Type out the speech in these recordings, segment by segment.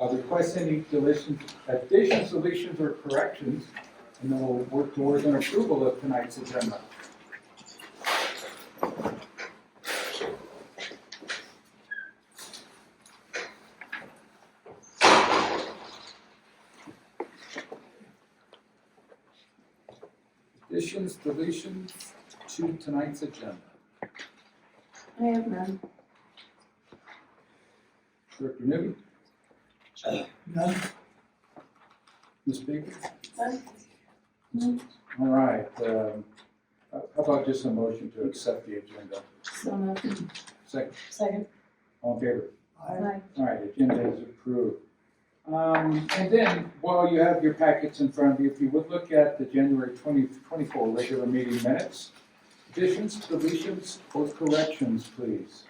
Request any additions, deletions, or corrections, and then we'll work towards an approval of tonight's agenda. Additions, deletions to tonight's agenda. I have none. Director Newby, None. Ms. Baker? None. All right, how about just a motion to accept the agenda? So moved. Second, Second. all in favor? Aye. All right, agenda is approved. And then, while you have your packets in front of you, if you would look at the January 2024 regular meeting minutes, additions, deletions, or corrections, please.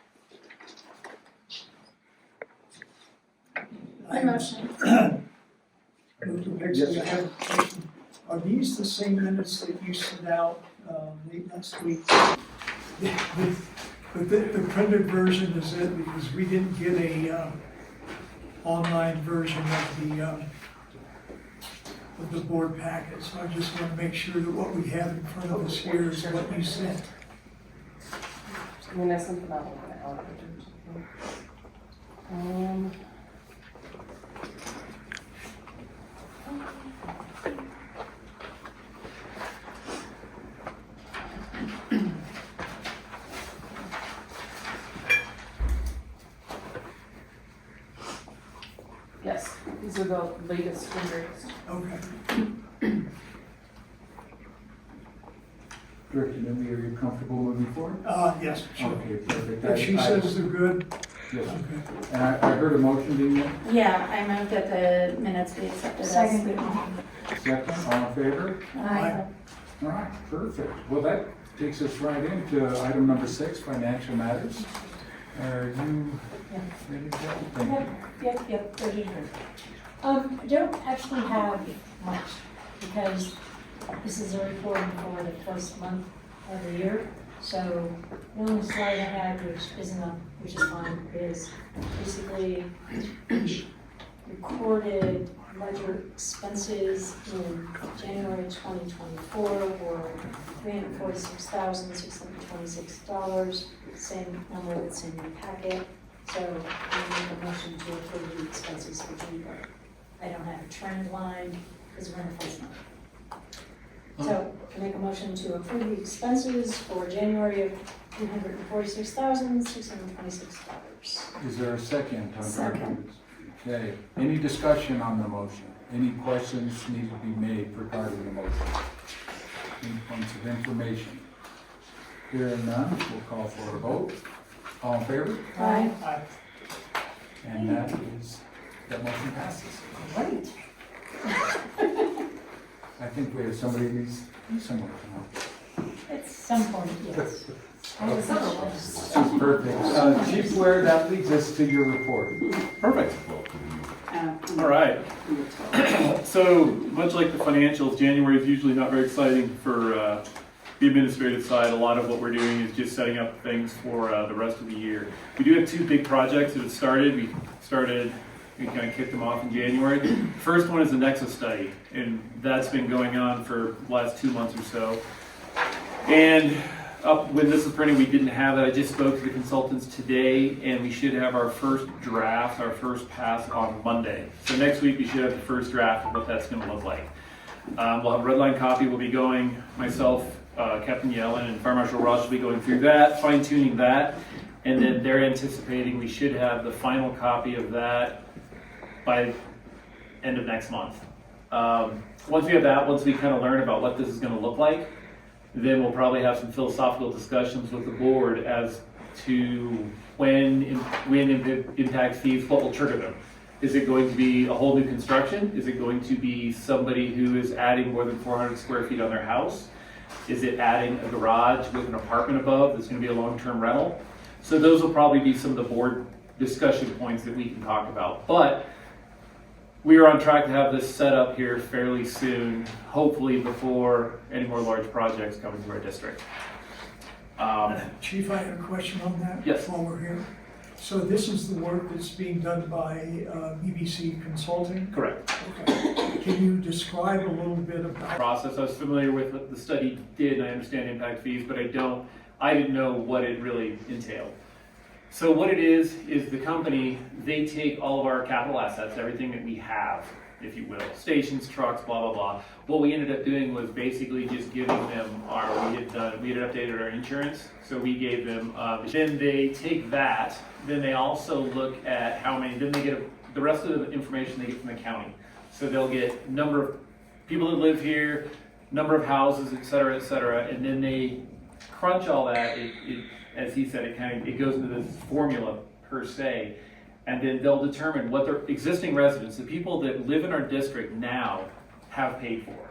I motion. Yes, I have a question. Are these the same minutes that you sent out late last week? The printed version is it, because we didn't get a online version of the board packet, so I just want to make sure that what we have in front of us here is what you sent. I mean, I sent them out like an hour ago. Yes, these are the latest and greatest. Okay. Director Newby, are you comfortable moving forward? Yes, sure. Okay, perfect. If she says they're good, Yes, okay. and I heard a motion being made. Yeah, I moved that the minutes be accepted as. Second. Second, all in favor? Aye. All right, perfect. Well, that takes us right into item number 6, financial matters. Are you ready to go? Thank you. Yep, they're here. I don't actually have much, because this is a report for the first month of the year. So the only slide I had, which isn't up, which is fine, is basically recorded ledger expenses in January 2024 were $346,626, same number that's in your packet. So I make a motion to approve the expenses for January. I don't have a trend line because we're in the first month. So I make a motion to approve the expenses for January of $346,626. Is there a second on Second. Director? Okay, any discussion on the motion? Any questions need to be made regarding the motion? Any points of information? Hearing none, we'll call for a vote. All in favor? Aye. Aye. And that motion passes. Great. I think we have somebody who needs somewhere. At some point, yes. I was That's perfect. Chief Ware, that leads us to your report. Perfect. All right. So much like the financials, January is usually not very exciting for the administrative side. A lot of what we're doing is just setting up things for the rest of the year. We do have 2 big projects that have started. We kind of kicked them off in January. The first one is the Nexus study, and that's been going on for the last 2 months or so. And up when this was printing, we didn't have that. I just spoke to the consultants today, and we should have our first draft, our first pass on Monday. So next week we should have the first draft of what that's going to look like. We'll have a red line copy. We'll be going, myself, Captain Yellen, and Fire Marshal Ross will be going through that, fine tuning that, and then they're anticipating we should have the final copy of that by end of next month. Once we have that, once we kind of learn about what this is going to look like, then we'll probably have some philosophical discussions with the board as to when impact fees, what will trigger them. Is it going to be a whole new construction? Is it going to be somebody who is adding more than 400 square feet on their house? Is it adding a garage with an apartment above that's going to be a long-term rental? So those will probably be some of the board discussion points that we can talk about. But we are on track to have this set up here fairly soon, hopefully before any more large projects come into our district. Chief, I have a question on that. Yes. While we're here. So this is the work that's being done by BBC Consulting? Correct. Okay. Can you describe a little bit about? Process, I was familiar with what the study did, and I understand impact fees, but I didn't know what it really entailed. So what it is the company, they take all of our capital assets, everything that we have, if you will, stations, trucks, blah, blah, blah. What we ended up doing was basically just giving them we had updated our insurance, so we gave them, then they take that, then they also look at how many, then they get the rest of the information they get from the county. So they'll get number of people that live here, number of houses, et cetera, and then they crunch all that. It as he said, it goes into this formula per se, and then they'll determine what their existing residents, the people that live in our district now, have paid for,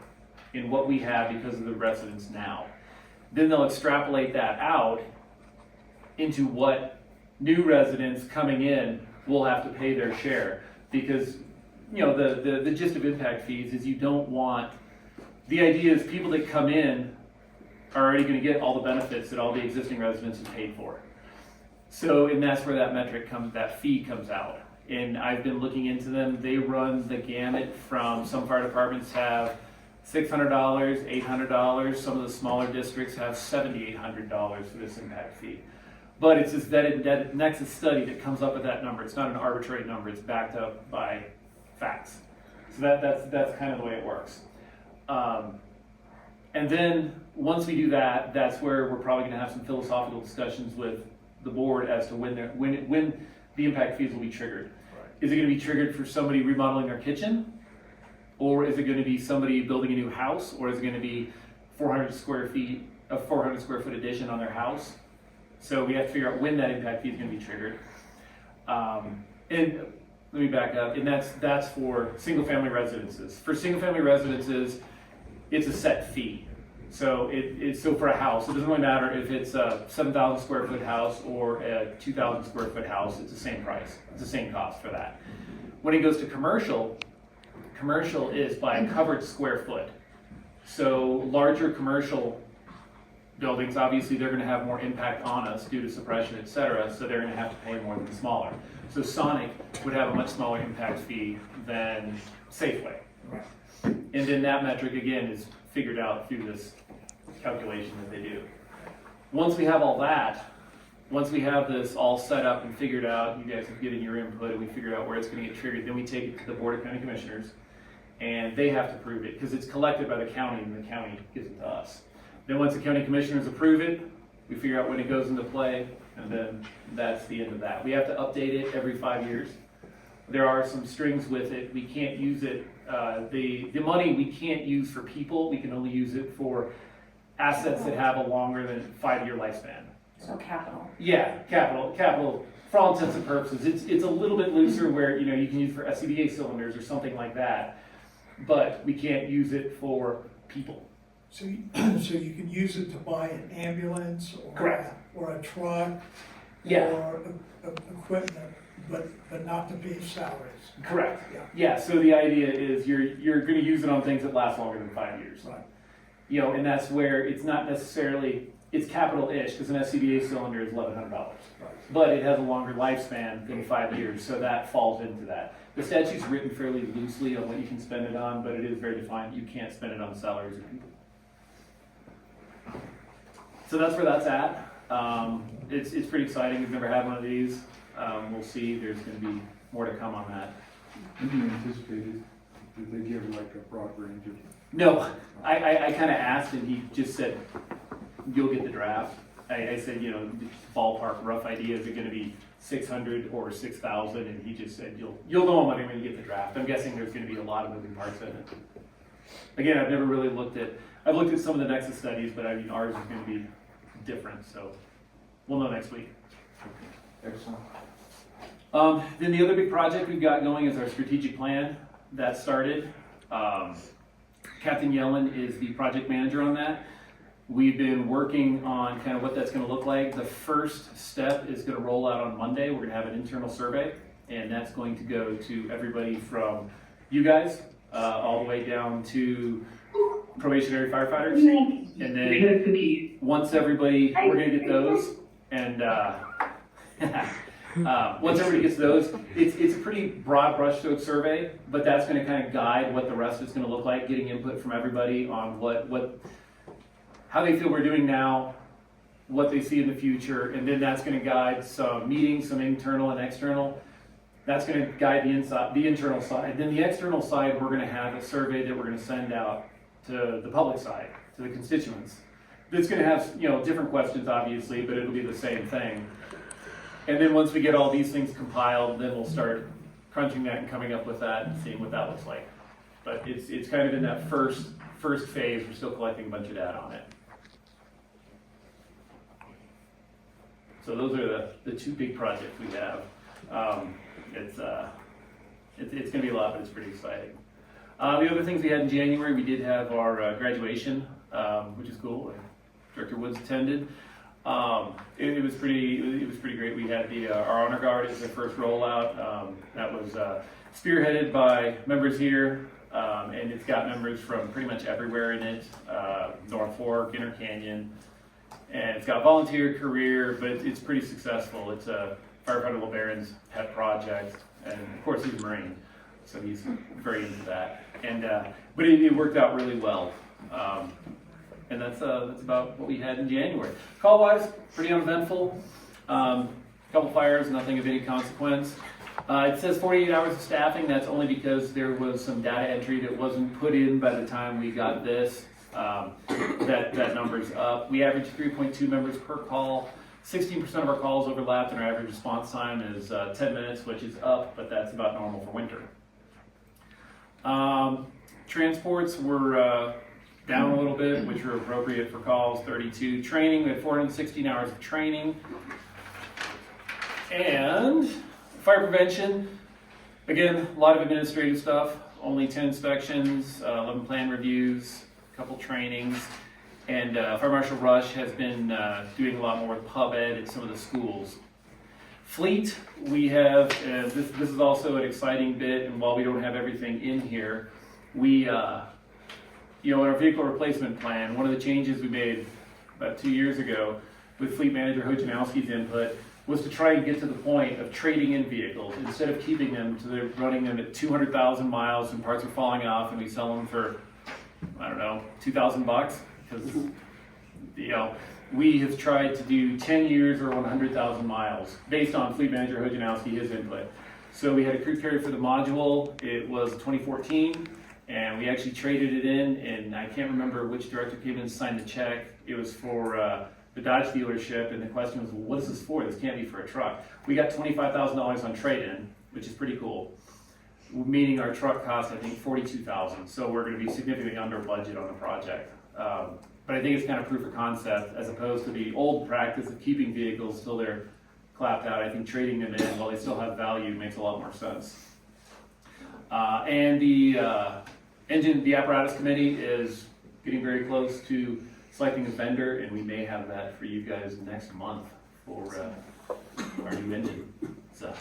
in what we have because of the residents now. Then they'll extrapolate that out into what new residents coming in will have to pay their share, because the gist of impact fees is you don't want, the idea is people that come in are already going to get all the benefits that all the existing residents have paid for. So, and that's where that metric comes, that fee comes out. And I've been looking into them. They run the gamut from, some fire departments have $600, $800. Some of the smaller districts have $7,800 for this impact fee. But it's this vetted Nexus study that comes up with that number. It's not an arbitrary number. It's backed up by facts. So that's kind of the way it works. And then once we do that, that's where we're probably going to have some philosophical discussions with the board as to when the impact fees will be triggered. Right. Is it going to be triggered for somebody remodeling their kitchen? Or is it going to be somebody building a new house? Or is it going to be 400 square foot addition on their house? So we have to figure out when that impact fee is going to be triggered. And let me back up, and that's for single family residences. For single family residences, it's a set fee. So so for a house, it doesn't really matter if it's a 7,000 square foot house or a 2,000 square foot house, it's the same price. It's the same cost for that. When it goes to commercial is by a covered square foot. So larger commercial buildings, obviously they're going to have more impact on us due to suppression, et cetera, so they're going to have to pay more than smaller. So Sonic would have a much smaller impact fee than Safeway. And then that metric again is figured out through this calculation that they do. Once we have all that, once we have this all set up and figured out, you guys have given your input and we figured out where it's going to get triggered, then we take it to the Board of County Commissioners and they have to prove it because it's collected by the county and the county gives it to us. Then once the county commissioners approve it, we figure out when it goes into play and then that's the end of that. We have to update it every 5 years. There are some strings with it. We can't use it. The money we can't use for people. We can only use it for assets that have a longer than 5-year lifespan. So capital. Yeah, capital. For all intents and purposes, it's a little bit looser where you can use for SCBA cylinders or something like that, but we can't use it for people. So you can use it to buy an ambulance or Correct. Or a truck Yeah. or equipment, but not to pay salaries. Correct. Yeah. Yeah. So the idea is you're going to use it on things that last longer than 5 years. Right. And that's where it's not necessarily, it's capital-ish because an SCBA cylinder is $1,100, but it has a longer lifespan than 5 years, so that falls into that. The statute's written fairly loosely on what you can spend it on, but it is very defined. You can't spend it on salaries or people. So that's where that's at. It's pretty exciting. We've never had one of these. We'll see. There's going to be more to come on that. Did you anticipate it? Did they give like a broad range of? No, I kind of asked and he just said, you'll get the draft. I said, ballpark rough idea, is it going to be 600 or 6,000? And he just said, you'll know money when you get the draft. I'm guessing there's going to be a lot of moving parts in it. Again, I've never really I've looked at some of the Nexus studies, but ours is going to be different, so we'll know next week. Excellent. Then the other big project we've got going is our strategic plan. That started. Captain Yellen is the project manager on that. We've been working on kind of what that's going to look like. The first step is going to roll out on Monday. We're going to have an internal survey, and that's going to go to everybody from you guys all the way down to probationary firefighters. And then once everybody, we're going to get those, and Once everybody gets those, it's a pretty broad brushstroke survey, but that's gonna kind of guide what the rest is gonna look like, getting input from everybody on how they feel we're doing now, what they see in the future, and then that's gonna guide some meetings, some internal and external. That's gonna guide the internal side. Then the external side, we're gonna have a survey that we're gonna send out to the public side, to the constituents. It's gonna have, different questions obviously, but it'll be the same thing. And then once we get all these things compiled, then we'll start crunching that and coming up with that and seeing what that looks like. But it's kind of in that first phase, we're still collecting a bunch of data on it. So those are the two big projects we have. It's gonna be a lot, but it's pretty exciting. The other things we had in January, we did have our graduation, which is cool. Director Woods attended. It was pretty great. We had our honor guard as the first rollout. That was spearheaded by members here, and it's got members from pretty much everywhere in it. North Fork, Inter Canyon, and it's got volunteer career, but it's pretty successful. It's a Firefighter LeBaron's pet project, and of course he's a Marine, so he's very into that. And but it worked out really well. And that's about what we had in January. Call-wise, pretty uneventful. Couple fires, nothing of any consequence. It says 48 hours of staffing. That's only because there was some data entry that wasn't put in by the time we got this. That number's up. We average 3.2 members per call. 16% of our calls overlapped, and our average response time is 10 minutes, which is up, but that's about normal for winter. Transports were down a little bit, which are appropriate for calls, 32. Training, we had 416 hours of training. And fire prevention, again, a lot of administrative stuff, only 10 inspections, 11 plan reviews, a couple trainings, and Fire Marshal Rush has been doing a lot more with pub ed at some of the schools. Fleet, we have, this is also an exciting bit, and while we don't have everything in here, we, in our vehicle replacement plan, one of the changes we made about 2 years ago with Fleet Manager Hojanowski's input was to try and get to the point of trading in vehicles instead of keeping them to running them at 200,000 miles and parts are falling off and we sell them for, I don't know, $2,000 because, we have tried to do 10 years or 100,000 miles based on Fleet Manager Hojanowski, his input. So we had a crew carrier for the module. It was 2014. And we actually traded it in, and I can't remember which director came in and signed the check. It was for the Dodge dealership, and the question was, well, what is this for? This can't be for a truck. We got $25,000 on trade-in, which is pretty cool, meaning our truck cost, I think, $42,000. So we're going to be significantly under budget on the project. But I think it's kind of proof of concept, as opposed to the old practice of keeping vehicles till they're clapped out. I think trading them in while they still have value makes a lot more sense. And the apparatus committee is getting very close to selecting a vendor, and we may have that for you guys next month for our new engine. So,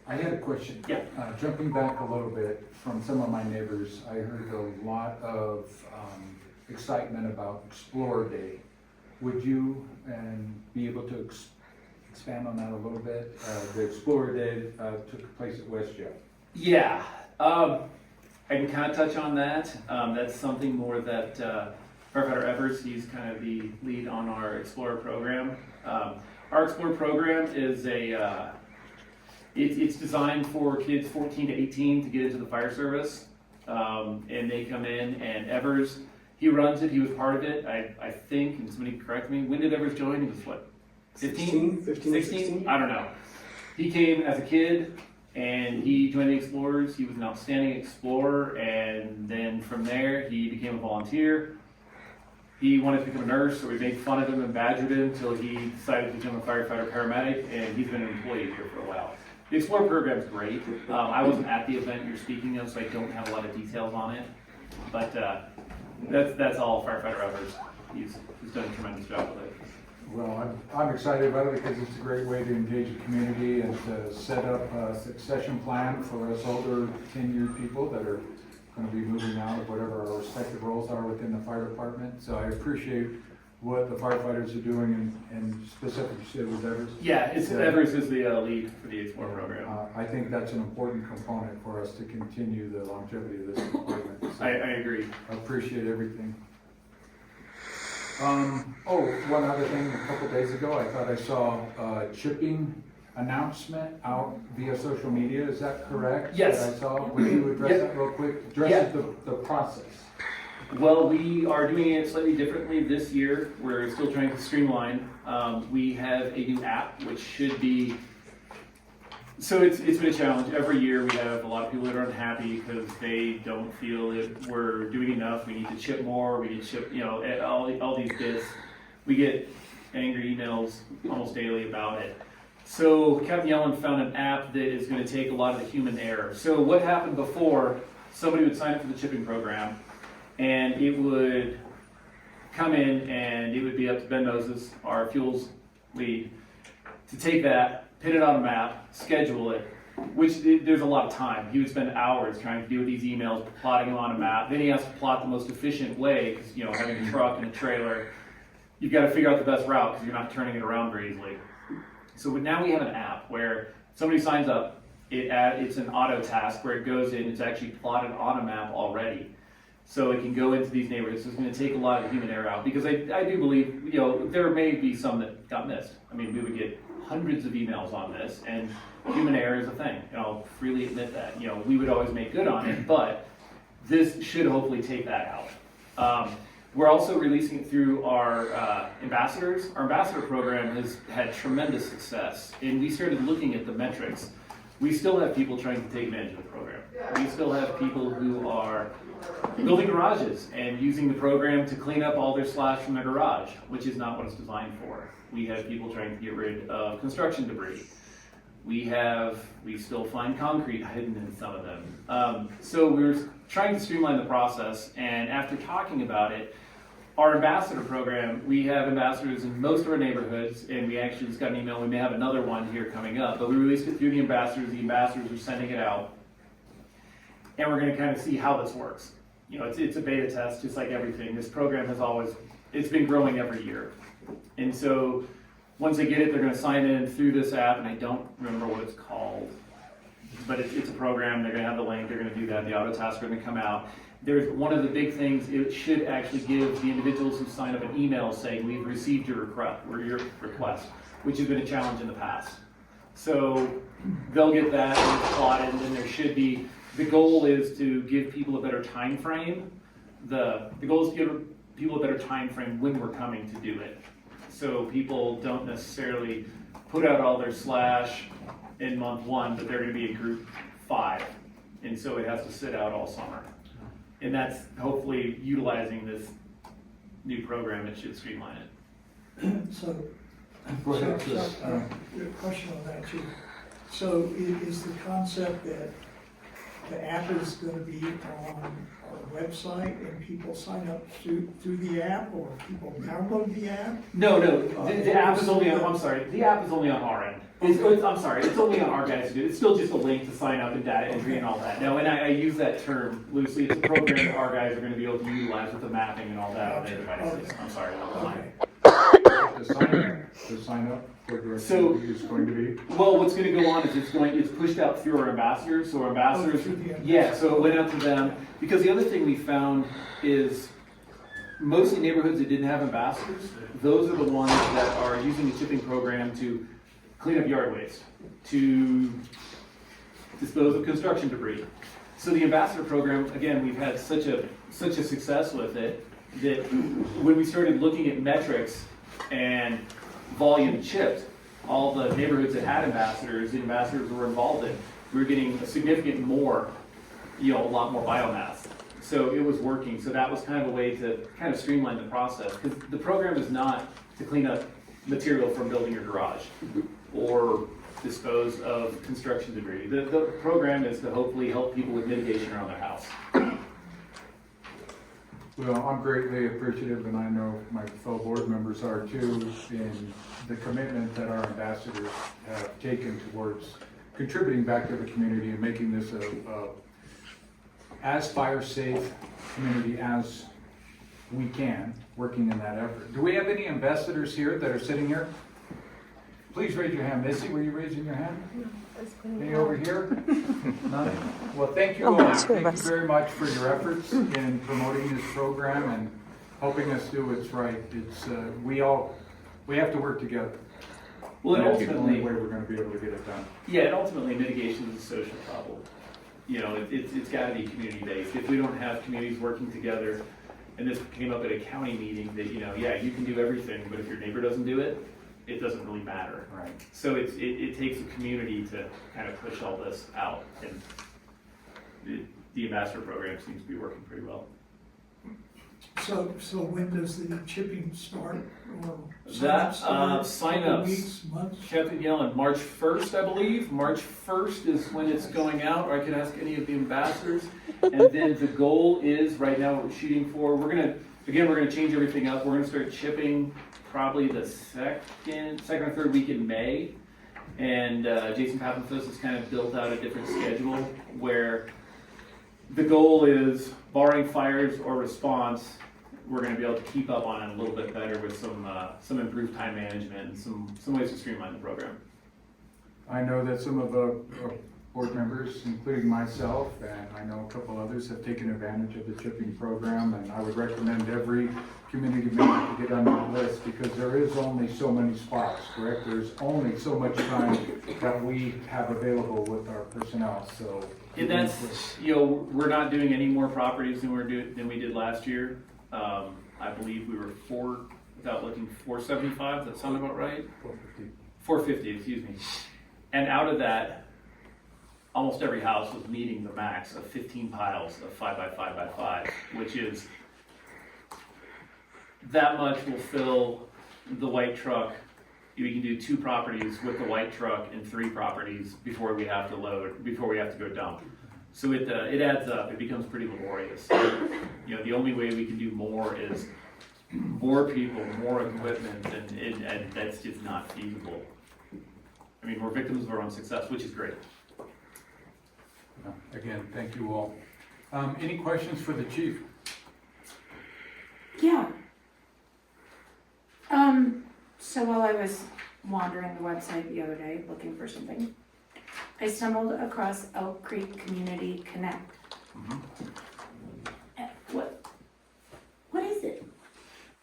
I had a question. Yeah. Jumping back a little bit, from some of my neighbors, I heard a lot of excitement about Explorer Day. Would you be able to expand on that a little bit? The Explorer Day took place at West Jeff. Yeah, I can kind of touch on that. That's something more that Firefighter Evers, he's kind of the lead on our Explorer program. Our Explorer program is it's designed for kids 14 to 18 to get into the fire service. And they come in, and Evers, he runs it, he was part of it. I think, and somebody correct me, when did Evers join? He was what, 15? 15 or 16? I don't know. He came as a kid, and he joined the Explorers. He was an outstanding explorer, and then from there he became a volunteer. He wanted to become a nurse, so we made fun of him and badgered him until he decided to become a firefighter paramedic, and he's been an employee here for a while. The Explorer program is great. I wasn't at the event you're speaking of, so I don't have a lot of details on it, but that's all Firefighter Evers. He's done a tremendous job with it. Well, I'm excited about it because it's a great way to engage the community and to set up a succession plan for us older tenured people that are going to be moving out of whatever our respective roles are within the fire department. So I appreciate what the firefighters are doing and specifically you said with Evers? Yeah, Yeah. Evers is the lead for the A4 program. I think that's an important component for us to continue the longevity of this department. So I agree. I appreciate everything. One other thing, a couple days ago, I thought I saw a chipping announcement out via social media, is that correct? Yes. That I saw, would you address Yep. that real quick? Address the process. Well, we are doing it slightly differently this year. We're still trying to streamline. We have a new app, which should be, so it's been a challenge. Every year we have a lot of people that are unhappy because they don't feel that we're doing enough. We need to chip more, we need to chip, all these bits. We get angry emails almost daily about it. So Captain Yellen found an app that is going to take a lot of the human error. So what happened before, somebody would sign up for the chipping program, and it would come in and it would be up to Ben Moses, our fuels lead, to take that, pin it on a map, schedule it, which there's a lot of time. He would spend hours trying to do these emails, plotting them on a map. Then he has to plot the most efficient way, because having a truck and a trailer, you've got to figure out the best route because you're not turning it around very easily. So now we have an app where somebody signs up, it's an auto task where it goes in, it's actually plotted on a map already. So it can go into these neighborhoods. So it's going to take a lot of human error out, because I do believe, there may be some that got missed. I mean, we would get hundreds of emails on this, and human error is a thing. I'll freely admit that. We would always make good on it, but this should hopefully take that out. We're also releasing it through our ambassadors. Our ambassador program has had tremendous success, and we started looking at the metrics. We still have people trying to take advantage of the program. We still have people who are building garages and using the program to clean up all their slash from their garage, which is not what it's designed for. We have people trying to get rid of construction debris. We still find concrete hidden in some of them. So we're trying to streamline the process, and after talking about it, our ambassador program, we have ambassadors in most of our neighborhoods, and we actually just got an email, we may have another one here coming up, but we released it through the ambassadors are sending it out, and we're gonna kind of see how this works. It's a beta test, just like everything. This program it's been growing every year. And so, once they get it, they're gonna sign in through this app, and I don't remember what it's called, but it's a program, they're gonna have the link, they're gonna do that, the auto tasks are gonna come out. There's one of the big things, it should actually give the individuals who sign up an email saying, we've received your request, which has been a challenge in the past. So they'll get that, and it's plotted, and then there should be, the goal is to give people a better time frame. The goal is to give people a better time frame when we're coming to do it. So people don't necessarily put out all their slash in month 1, but they're gonna be in group 5. And so it has to sit out all summer. And that's hopefully utilizing this new program, it should streamline it. So, Go ahead, Chris. a question on that too. So is the concept that the app is gonna be on our website and people sign up through the app, or people download the app? No, the app is only on, I'm sorry, the app is only on our end. It's only on our guys to do it. It's still just a link to sign up and data entry and all that. No, and I use that term loosely. It's a program that our guys are gonna be able to utilize with the mapping and all that on their devices. I'm sorry, not the line. To sign up for the So- activity is going to be? Well, what's gonna go on is it's pushed out through our ambassadors, so our ambassadors, through the yeah, so it went out to them. Because the other thing we found is mostly neighborhoods that didn't have ambassadors, those are the ones that are using the chipping program to clean up yard waste, to dispose of construction debris. So the ambassador program, again, we've had such a success with it that when we started looking at metrics and volume chipped, all the neighborhoods that had ambassadors, the ambassadors were involved in, we were getting a significant more, a lot more biomass. So it was working. So that was kind of a way to kind of streamline the process. Because the program is not to clean up material from building your garage or dispose of construction debris. The program is to hopefully help people with mitigation around their house. Well, I'm greatly appreciative, and I know my fellow board members are too, in the commitment that our ambassadors have taken towards contributing back to the community and making this a as fire safe community as we can, working in that effort. Do we have any ambassadors here that are sitting here? Please raise your hand. Missy, were you raising your hand? Any over here? None? Well, thank you all. Thank you very much for your efforts in promoting this program and helping us do what's right. It's, we have to work together. Well, and That's the only ultimately, way we're gonna be able to get it done. yeah, and ultimately mitigation is a social problem. You know, it's gotta be community-based. If we don't have communities working together, and this came up at a county meeting, that, you know, yeah, you can do everything, but if your neighbor doesn't do it, it doesn't really matter. Right. So it takes a community to kind of push all this out, and the ambassador program seems to be working pretty well. So when does the chipping start, or That, signups start? signups. Couple weeks, months? Captain Yellen, March 1st, I believe. March 1st is when it's going out, or I can ask any of the ambassadors. And then the goal is, right now, what we're shooting for, we're gonna change everything up. We're gonna start chipping probably the second or third week in May. And Jason Pappenfuss has kind of built out a different schedule where the goal is, barring fires or response, we're gonna be able to keep up on it a little bit better with some improved time management and some ways to streamline the program. I know that some of the board members, including myself, and I know a couple others, have taken advantage of the chipping program, and I would recommend every community member to get on that list, because there is only so many spots, correct? There's only so much time that we have available with our personnel, so. And that's, you know, we're not doing any more properties than we did last year. I believe we were without looking, 475, does that sound about right? 450, excuse me. And out of that, almost every house was meeting the max of 15 piles of 5 by 5 by 5, which is, that much will fill the white truck. We can do 2 properties with the white truck and 3 properties before we have to go dump. So it adds up, it becomes pretty laborious. You know, the only way we can do more is more people, more equipment, and that's just not feasible. I mean, we're victims of our own success, which is great. Again, thank you all. Any questions for the chief? Yeah. So while I was wandering the website the other day looking for something, I stumbled across Elk Creek Community Connect. What is it?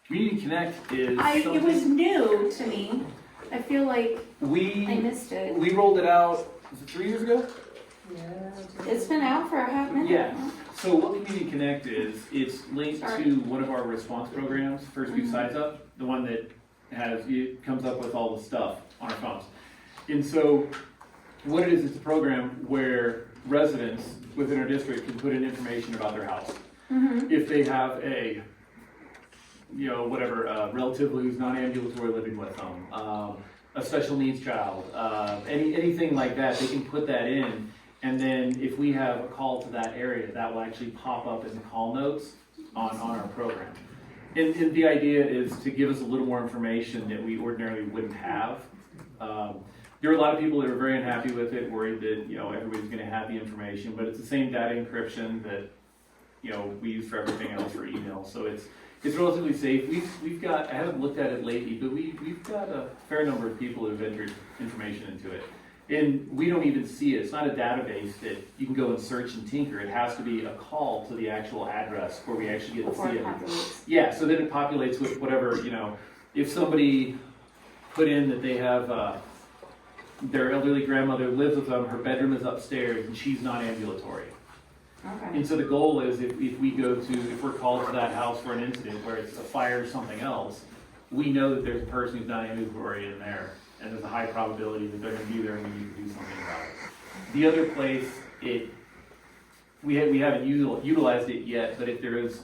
Community Connect is It was new to me. I feel like I we missed it. rolled it out, was it 3 years ago? It's been out for a hot minute. Yeah. So what Community Connect is, it's linked Sorry. to one of our response programs, First View Size Up, the one that comes up with all the stuff on our phones. And so what it is, it's a program where residents within our district can put in information about their house. If they have a, you know, whatever, relative who's non-ambulatory living with them, a special needs child, anything like that, they can put that in. And then if we have a call to that area, that will actually pop up in the call notes on our program. And the idea is to give us a little more information that we ordinarily wouldn't have. There are a lot of people that are very unhappy with it, worried that, you know, everybody's gonna have the information, but it's the same data encryption that, you know, we use for everything else for email. So it's relatively safe. We've got, I haven't looked at it lately, but we've got a fair number of people who have entered information into it. And we don't even see it. It's not a database that you can go and search and tinker. It has to be a call to the actual address where we actually get to Before see it it. populates. Yeah, so then it populates with whatever, you know, if somebody put in that they have, their elderly grandmother lives with them, her bedroom is upstairs, and she's not ambulatory. Okay. And so the goal is if we're called to that house for an incident where it's a fire or something else, we know that there's a person who's not ambulatory in there, and there's a high probability that they're gonna be there and we need to do something about it. The other place, we haven't utilized it yet, but if there is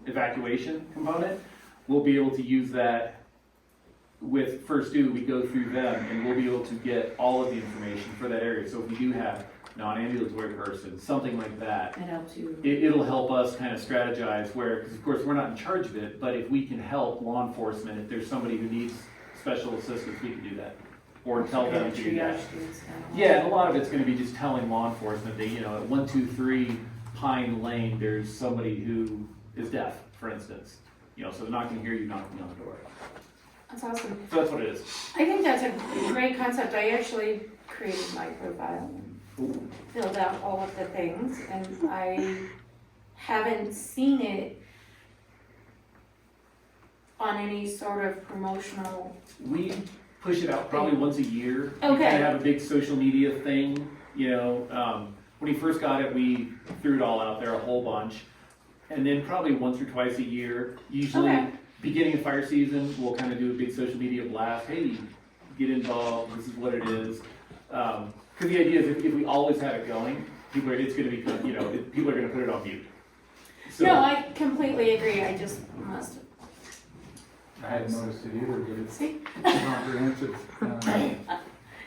evacuation component, we'll be able to use that with First Due. We go through them and we'll be able to get all of the information for that area. So if we do have non-ambulatory person, something like that, It helps you. it'll help us kind of strategize where, because of course we're not in charge of it, but if we can help law enforcement, if there's somebody who needs special assistance, we can do that. Or tell them to do that. Yeah, and a lot of it's gonna be just telling law enforcement that, you know, at 123 Pine Lane, there's somebody who is deaf, for instance. You know, so they're not gonna hear you knocking on the door. That's awesome. So that's what it is. I think that's a great concept. I actually created my profile and filled out all of the things, and I haven't seen it on any sort of promotional. We push it out probably once a year. We Okay. kind of have a big social media thing, you know. When we first got it, we threw it all out there, a whole bunch. And then probably once or twice a year, usually Okay. beginning of fire season, we'll kind of do a big social media blast. Hey, get involved, this is what it is. Because the idea is if we always have it going, it's going to be, you know, people are going to put it on mute. So, No, I completely agree. I just must I hadn't noticed it either, but it's see. comprehensive.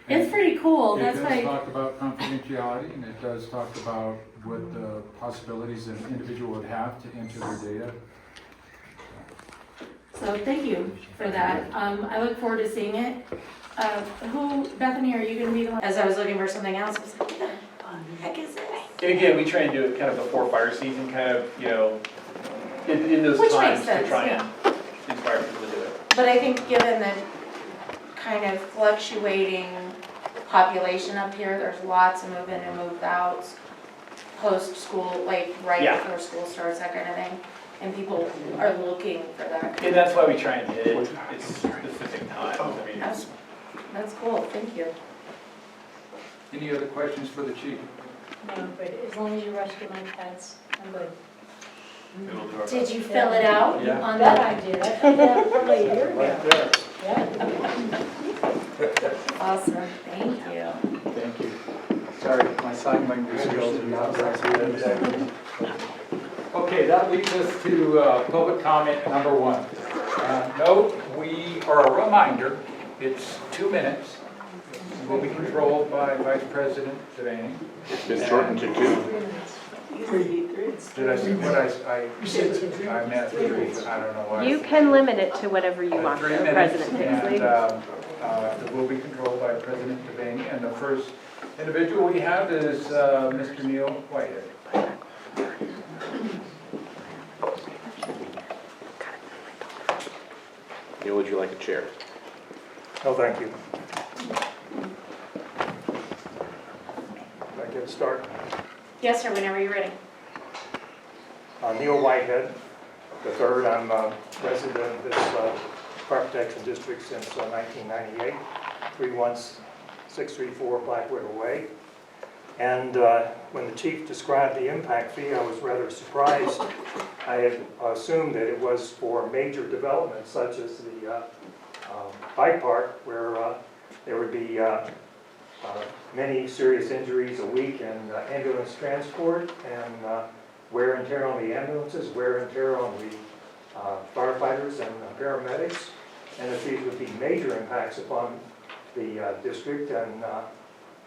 It's pretty cool. It That's does why. talk about confidentiality, and it does talk about what the possibilities an individual would have to enter their data. So thank you for that. I look forward to seeing it. Bethany, are you gonna be the one? As I was looking for something else, I was like, what the heck is it? And again, we try and do it kind of before fire season, kind of, you know, in those Which times makes to sense, try yeah. and inspire people to do it. But I think given the kind of fluctuating population up here, there's lots of move in and move outs, post-school, like right Yeah. before school starts, that kind of thing. And people are looking for that. And that's why we try and hit it, it's specific times, I mean, That's, that's cool, thank you. Any other questions for the chief? No, but as long as you rescue my pets, I'm good. it'll do our Did best. you fill it out Yeah. on That that? I did, I filled that out probably a year ago. Right there. Yeah. Awesome, thank you. Thank you. Sorry, my sign language skills are not very good. Okay, that leads us to public comment number one. Note, or a reminder, it's 2 minutes. Will be controlled by Vice President Devaney. It's been shortened to 2. Did I see what I meant 3, I don't know why. You can limit it to whatever you want, 3 though, minutes, President and Tinsley. it will be controlled by President Devaney. And the first individual we have is Mr. Neil Whitehead. Neil, would you like a chair? No, thank you. Can I get a start? Yes, sir, whenever you're ready. Neil Whitehead, the third. I'm a resident of this fire protection district since 1998, 31634 Black Widow Way. And when the chief described the impact fee, I was rather surprised. I had assumed that it was for major developments such as the bike park, where there would be many serious injuries a week in ambulance transport, and wear and tear on the ambulances, wear and tear on the firefighters and paramedics, and that these would be major impacts upon the district. And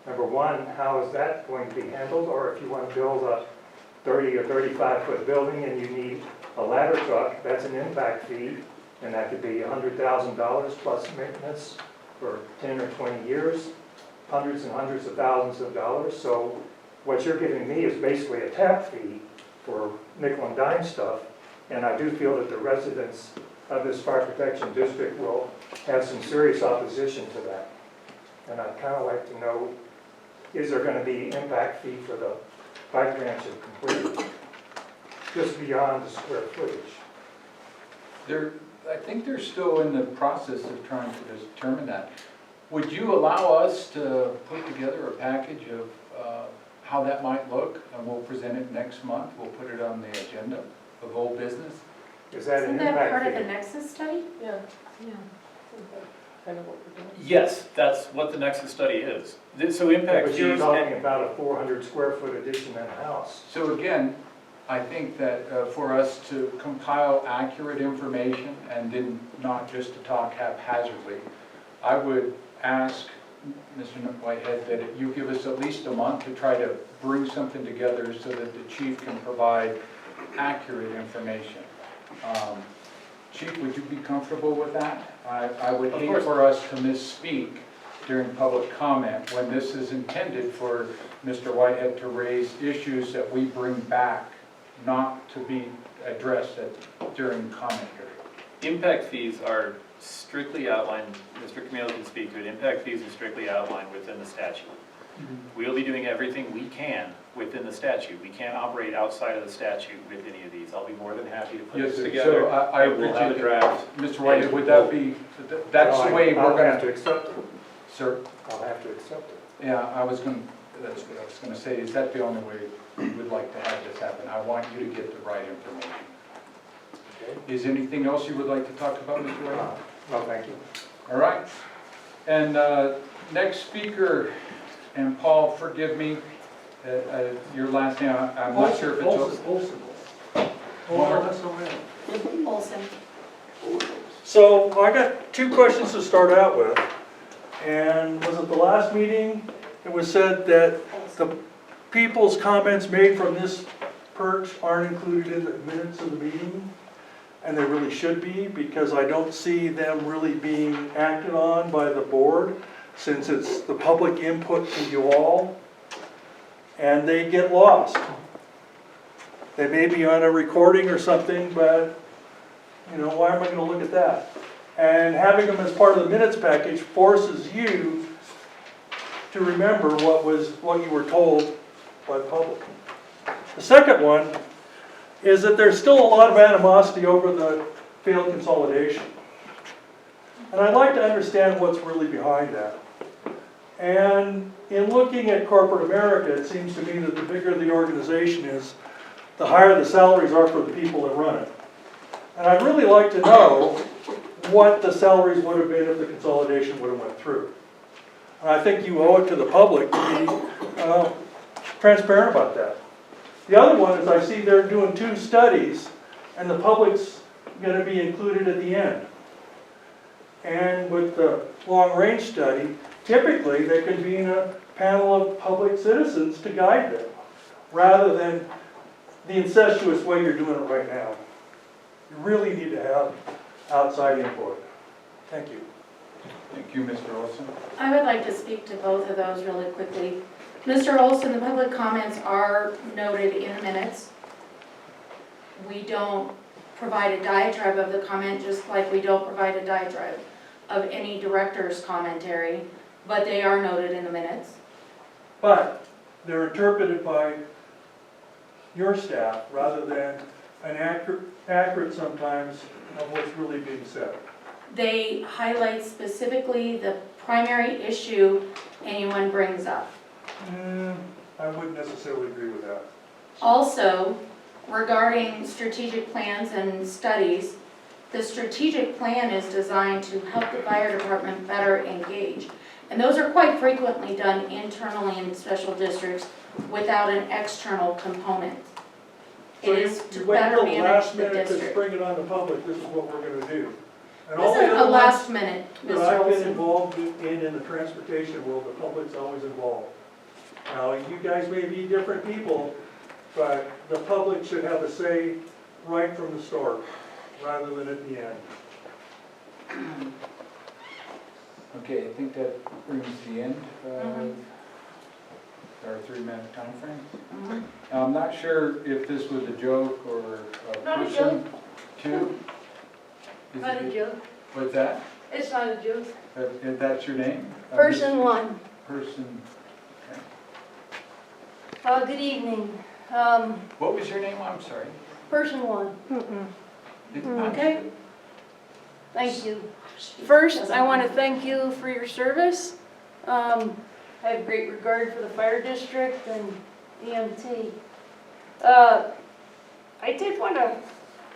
number one, how is that going to be handled? Or if you want to build a 30 or 35-foot building and you need a ladder truck, that's an impact fee, and that could be $100,000 plus maintenance for 10 or 20 years, hundreds and hundreds of thousands of dollars. So what you're giving me is basically a tap fee for nickel and dime stuff, and I do feel that the residents of this fire protection district will have some serious opposition to that. And I'd kind of like to know, is there going to be impact fee for the bike ranch if completed, just beyond the square footage? I think they're still in the process of trying to determine that. Would you allow us to put together a package of how that might look, and we'll present it next month? We'll put it on the agenda of old business. Is that Isn't an that part of impact the fee? Nexus study? Yeah, Yeah. kind of what we're doing. Yes, that's what the Nexus study is. So impact But you're fees, talking about a 400 square foot addition in a house. So again, I think that for us to compile accurate information and then not just to talk haphazardly, I would ask Mr. Whitehead that you give us at least a month to try to bring something together so that the chief can provide accurate information. Chief, would you be comfortable with that? I would Of hate course. for us to misspeak during public comment when this is intended for Mr. Whitehead to raise issues that we bring back, not to be addressed during comment period. Impact fees are strictly outlined, Mr. Camilo can speak to it, impact fees are strictly outlined within the statute. We'll be doing everything we can within the statute. We can't operate outside of the statute with any of these. I'll be more than happy to put Yes, this sir. together. So I and we'll have a appreciate draft. Mr. White, would that be, that's the way I'll we're have to gonna, accept it. sir? I'll have to accept it. Yeah, that's what I was gonna say, is that the only way we would like to have this happen? I want you to get the right information. Okay? Is anything else you would like to talk about, Mr. White? No, thank you. All right. And next speaker, and Paul, forgive me, your last name, I'm not sure if it's... Olson. Olson. So I got two questions to start out with. And was it the last meeting, it was said that the people's comments made from this perch aren't included in the minutes of the meeting? And they really should be, because I don't see them really being acted on by the board, since it's the public input to you all, and they get lost. They may be on a recording or something, but, you know, why am I gonna look at that? And having them as part of the minutes package forces you to remember what you were told by the public. The second one is that there's still a lot of animosity over the failed consolidation. And I'd like to understand what's really behind that. And in looking at corporate America, it seems to me that the bigger the organization is, the higher the salaries are for the people that run it. And I'd really like to know what the salaries would have been if the consolidation would have went through. And I think you owe it to the public to be transparent about that. The other one is I see they're doing 2 studies, and the public's going to be included at the end. And with the long-range study, typically they convene a panel of public citizens to guide them, rather than the incestuous way you're doing it right now. You really need to have outside input. Thank you. Thank you, Mr. Olson. I would like to speak to both of those really quickly. Mr. Olson, the public comments are noted in the minutes. We don't provide a diatribe of the comment, just like we don't provide a diatribe of any director's commentary, but they are noted in the minutes. But they're interpreted by your staff rather than an accurate sometimes of what's really being said. They highlight specifically the primary issue anyone brings up. I wouldn't necessarily agree with that. Also, regarding strategic plans and studies, the strategic plan is designed to help the fire department better engage. And those are quite frequently done internally in special districts without an external component. It is to better manage the Wait till the last minute to district. spring it on the public, this is what we're gonna do. And This all the isn't a other last ones minute, that Mr. I've been Olson. involved in the transportation world, the public's always involved. Now, you guys may be different people, but the public should have a say right from the start, rather than at the end. Okay, I think that brings the end of our 3-minute time frame. I'm not sure if this was a joke or a Not a person. Two? Is Not a it- joke. What's that? It's not a joke. If that's your name? Person 1. Person, Good evening. what was your name? I'm sorry. Person 1. Okay. Thank you. First, I want to thank you for your service. I have great regard for the fire district and EMT. I did want to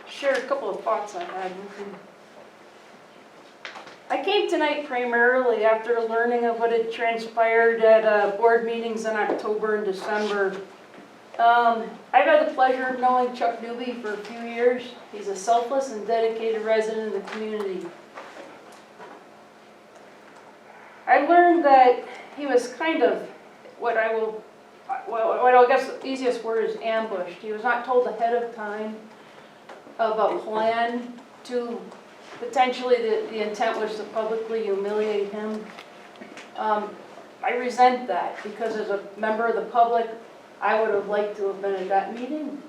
share a couple of thoughts I had with you. I came tonight primarily after learning of what had transpired at board meetings in October and December. I've had the pleasure of knowing Chuck Newby for a few years. He's a selfless and dedicated resident of the community. I learned that he was kind of what I guess the easiest word is ambushed. He was not told ahead of time of a plan to potentially the intent was to publicly humiliate him. I resent that because as a member of the public, I would have liked to have been at that meeting.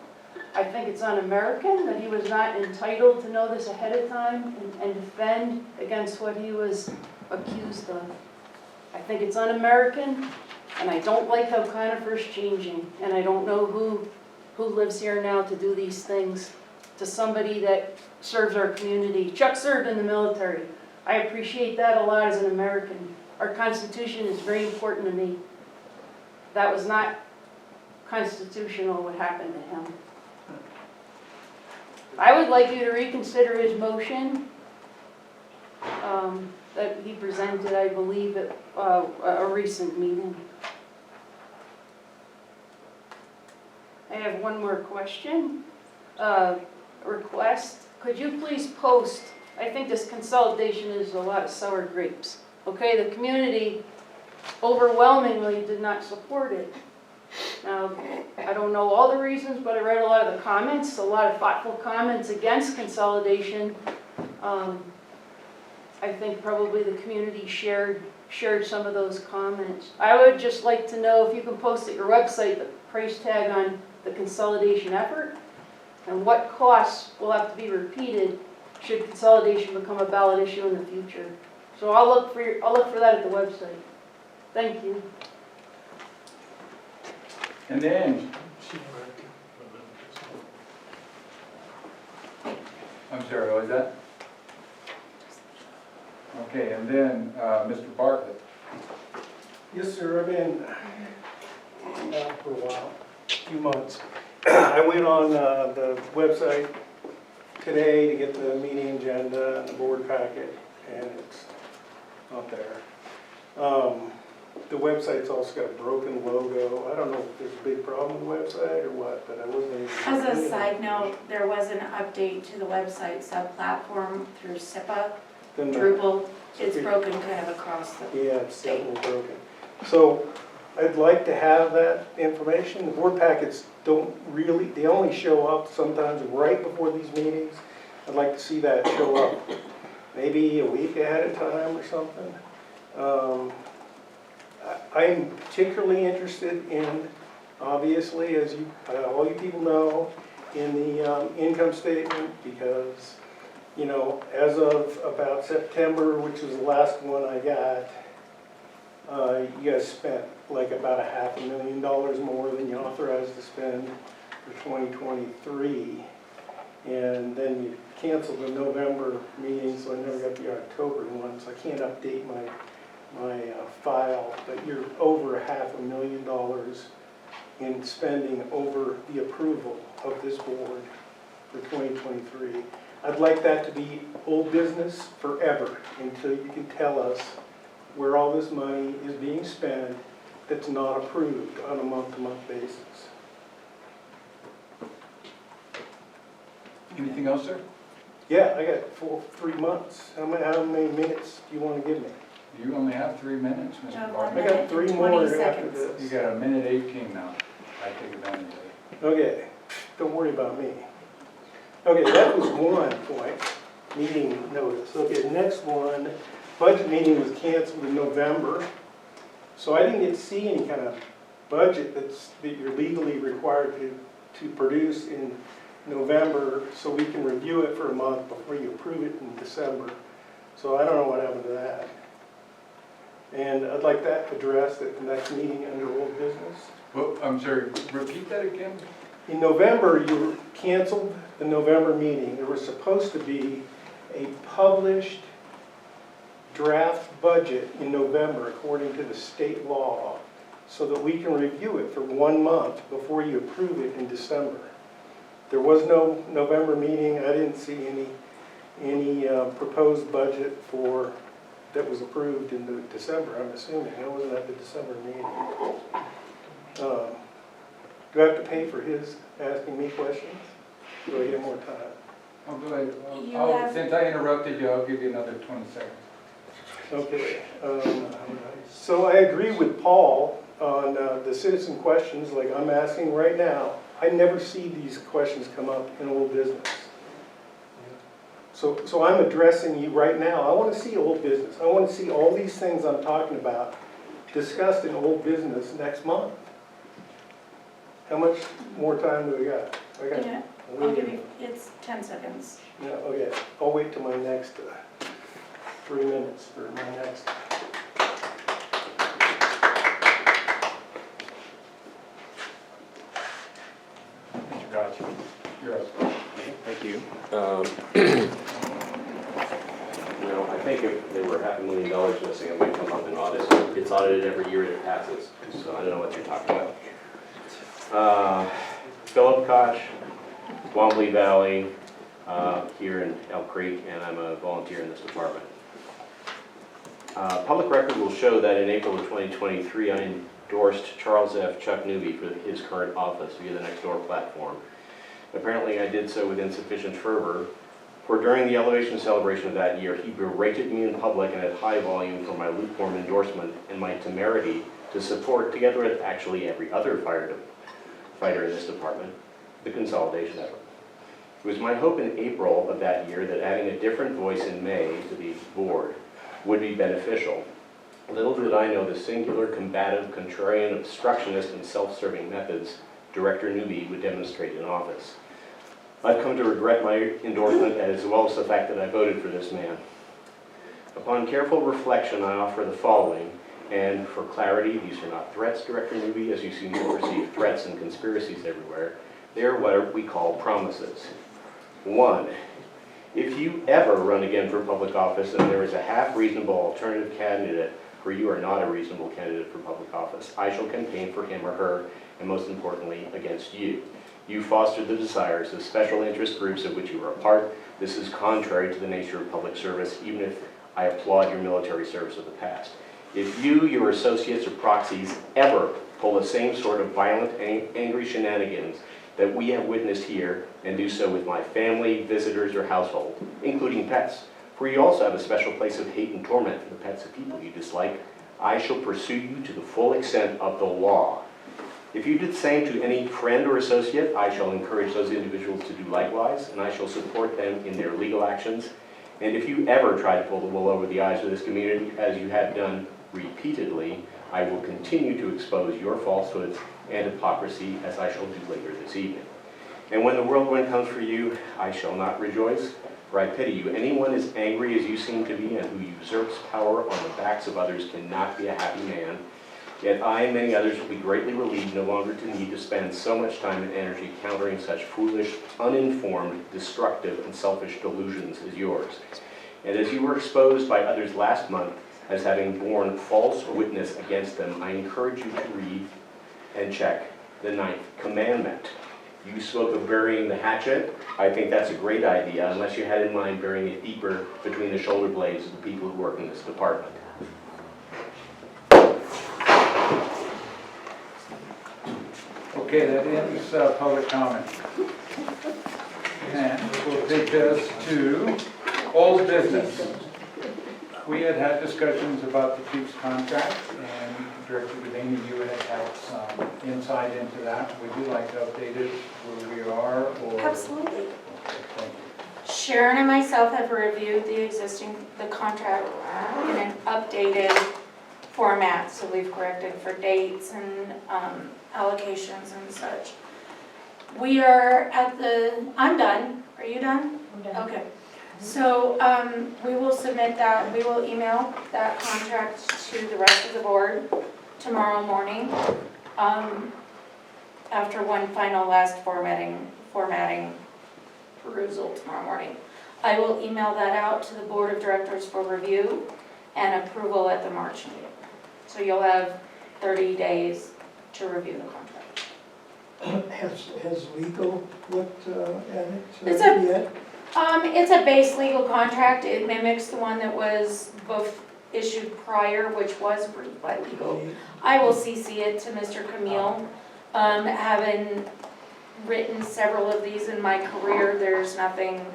I think it's un-American that he was not entitled to know this ahead of time and defend against what he was accused of. I think it's un-American, and I don't like how Conifer's changing, and I don't know who lives here now to do these things to somebody that serves our community. Chuck served in the military. I appreciate that a lot as an American. Our Constitution is very important to me. That was not constitutional what happened to him. I would like you to reconsider his motion that he presented, I believe, at a recent meeting. I have one more question. Request, could you please post, I think this consolidation is a lot of sour grapes. Okay, the community overwhelmingly did not support it. Now, I don't know all the reasons, but I read a lot of the comments, a lot of thoughtful comments against consolidation. I think probably the community shared some of those comments. I would just like to know if you can post at your website the price tag on the consolidation effort and what costs will have to be repeated should consolidation become a ballot issue in the future. So I'll look for that at the website. Thank you. And then, I'm sorry, what was that? Okay, and then, Mr. Bartlett. Yes, sir, I've been out for a while, a few months. I went on the website today to get the meeting agenda and the board packet, and it's not there. The website's also got a broken logo. I don't know if there's a big problem with the website or what, but I wasn't able to. As a side note, there was an update to the website sub-platform through SIPA, Then the- Drupal. It's broken kind of across the Yeah, it's definitely broken. So I'd like to have that information. The board packets don't really, they only show up sometimes right before these meetings. I'd like to see that show up maybe a week ahead of time or something. I'm particularly interested in, obviously, as you, all you people know, in the income statement because, you know, as of about September, which was the last one I got, you guys spent like about $500,000 more than you authorized to spend for 2023. And then you canceled the November meeting, so I never got the October one, so I can't update my file, but you're over $500,000 in spending over the approval of this board for 2023. I'd like that to be old business forever until you can tell us where all this money is being spent that's not approved on a month-to-month basis. Anything else, sir? Yeah, I got 3 months. How many minutes do you want to give me? You only have 3 minutes, Mr. No, Bartlett. I got 3 more 20 after seconds. this. You got 1:18 now. I take advantage of it. Okay, don't worry about me. Okay, that was one point, meeting notice. Okay, next one, budget meeting was canceled in November. So I didn't get to see any kind of budget that you're legally required to produce in November so we can review it for a month before you approve it in December. So I don't know what happened to that. And I'd like that addressed at the next meeting under old business. Well, I'm sorry, repeat that again? In November, you canceled the November meeting. There was supposed to be a published draft budget in November according to the state law so that we can review it for 1 month before you approve it in December. There was no November meeting. I didn't see any proposed budget that was approved in December, I'm assuming. I wasn't at the December meeting. Do I have to pay for his asking me questions? Do I get more time? Oh, go ahead. You have- Since I interrupted you, I'll give you another 20 seconds. Okay. So I agree with Paul on the citizen questions like I'm asking right now. I never see these questions come up in old business. So I'm addressing you right now. I want to see old business. I want to see all these things I'm talking about discussed in old business next month. How much more time do we got? I got. Yeah, I'll give you, it's 10 seconds. Yeah, okay, I'll wait till my next 3 minutes for my next. Gotcha. You're up. Thank you. No, I think if there were $500,000 missing, it might come up in audit. It's audited every year that it passes, so I don't know what you're talking about. Philip Koch, Wombly Valley, here in Elk Creek, and I'm a volunteer in this department. Public record will show that in April of 2023, I endorsed Charles F. Chuck Newby for his current office via the Nextdoor platform. Apparently, I did so with insufficient fervor, for during the elevation celebration of that year, he berated me in public and at high volume for my lukewarm endorsement and my temerity to support, together with actually every other fighter in this department, the consolidation effort. It was my hope in April of that year that adding a different voice in May to the board would be beneficial. Little did I know the singular, combative, contrarian, obstructionist, and self-serving methods Director Newby would demonstrate in office. I've come to regret my endorsement as well as the fact that I voted for this man. Upon careful reflection, I offer the following, and for clarity, these are not threats, Director Newby, as you seem to perceive threats and conspiracies everywhere. They are what we call promises. 1, if you ever run again for public office and there is a half-reasonable alternative candidate where you are not a reasonable candidate for public office, I shall campaign for him or her, and most importantly, against you. You foster the desires of special interest groups of which you are a part. This is contrary to the nature of public service, even if I applaud your military service of the past. If you, your associates, or proxies ever pull the same sort of violent, angry shenanigans that we have witnessed here, and do so with my family, visitors, or household, including pets, for you also have a special place of hate and torment for the pets of people you dislike, I shall pursue you to the full extent of the law. If you did the same to any friend or associate, I shall encourage those individuals to do likewise, and I shall support them in their legal actions. And if you ever try to pull the wool over the eyes of this community, as you have done repeatedly, I will continue to expose your falsehoods and hypocrisy, as I shall do later this evening. And when the whirlwind comes for you, I shall not rejoice, for I pity you. Anyone as angry as you seem to be and who usurps power on the backs of others cannot be a happy man. Yet I and many others will be greatly relieved no longer to need to spend so much time and energy countering such foolish, uninformed, destructive, and selfish delusions as yours. And as you were exposed by others last month as having borne false witness against them, I encourage you to read and check the 9th commandment. You spoke of burying the hatchet. I think that's a great idea, unless you had in mind burying it deeper between the shoulder blades of the people who work in this department. Okay, that ends public comment. And we'll take us to old business. We had discussions about the chief's contract, and Director Devaney, you had some insight into that. Would you like to update it where we are, or? Absolutely. Okay, thank you. Sharon and myself have reviewed the contract in an updated format, so we've corrected for dates and allocations and such. We are I'm done. Are you done? I'm done. Okay. So we will submit that, we will email that contract to the rest of the board tomorrow morning, after one final last formatting perusal tomorrow morning. I will email that out to the board of directors for review and approval at the March meeting. So you'll have 30 days to review the contract. Has legal looked at It's it yet? It's a base legal contract. It mimics the one that was both issued prior, which was approved by legal. I will CC it to Mr. Camille. Having written several of these in my career, there's nothing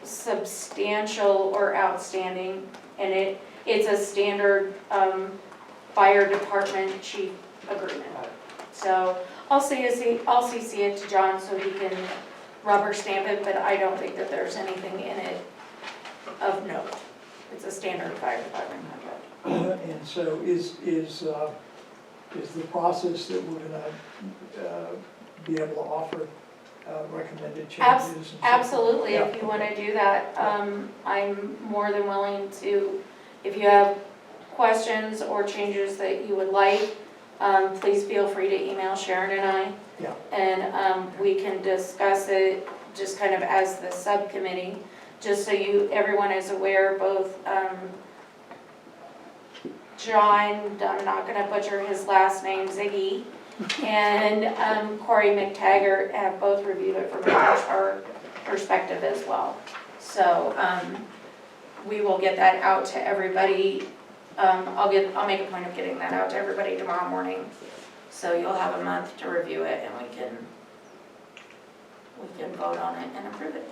substantial or outstanding in it. It's a standard fire department chief agreement. So I'll CC it to John so he can rubber stamp it, but I don't think that there's anything in it of note. It's a standard fire department contract. And so is is the process that we're gonna be able to offer recommended changes? and so forth? Absolutely, Yeah, if you wanna okay. do that, I'm more than willing to, if you have questions or changes that you would like, please feel free to email Sharon and I. Yeah. And, we can discuss it just kind of as the subcommittee, just so everyone is aware, both, John, I'm not gonna butcher his last name, Ziggy, and Corey McTaggart have both reviewed it from an HR perspective as well. So we will get that out to everybody. I'll make a point of getting that out to everybody tomorrow morning. So you'll have a month to review it and we can vote on it and approve it.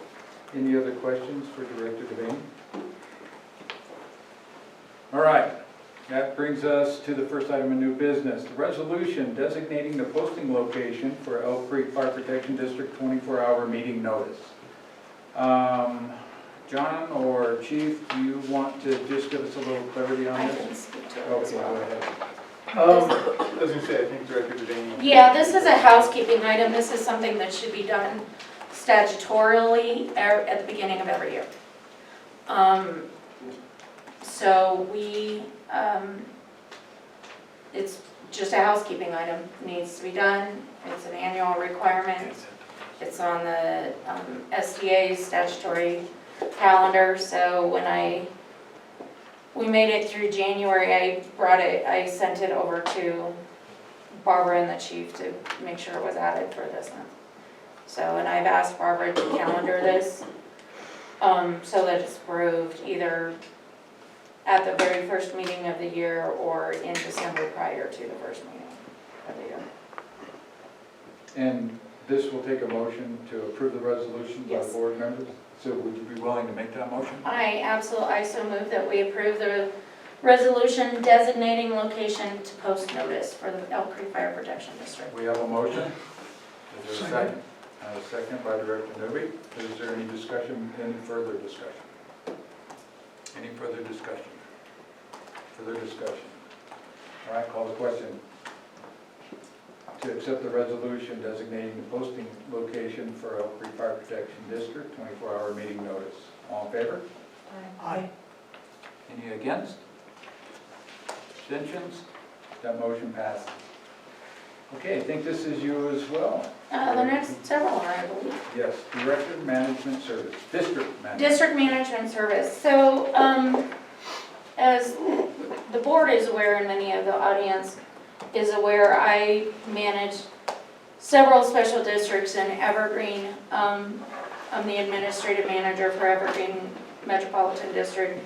Any other questions for Director Devane? All right, that brings us to the first item of new business, the resolution designating the posting location for Elk Creek Fire Protection District 24-hour meeting notice. John or Chief, do you want to just give us a little clarity on I this? can speak to it Okay, as go well. ahead. I was gonna say, I think Director Devane. Yeah, this is a housekeeping item. This is something that should be done statutorily at the beginning of every year. So it's just a housekeeping item, needs to be done. It's an annual requirement. It's on the SDA's statutory calendar, so when we made it through January, I sent it over to Barbara and the chief to make sure it was added for this month. So, and I've asked Barbara to calendar this, so that it's approved either at the very first meeting of the year or in December prior to the first meeting of the year. And this will take a motion to approve the resolution by Yes. the board members? So would you be willing to make that motion? I so move that we approve the resolution designating location to post notice for the Elk Creek Fire Protection District. We have a motion. Is there a Second. second? A second by Director Newby. Is there any discussion, any further discussion? Any further discussion? Further discussion? All right, call the question. To accept the resolution designating the posting location for Elk Creek Fire Protection District, 24-hour meeting notice. All in favor? Aye. Any against? Abstentions? That motion passes. Okay, I think this is you as well. The next several are, I believe. Yes, Director Management Service, District Management. District Management Service. So, as the board is aware and many of the audience is aware, I manage several special districts in Evergreen. I'm the administrative manager for Evergreen Metropolitan District,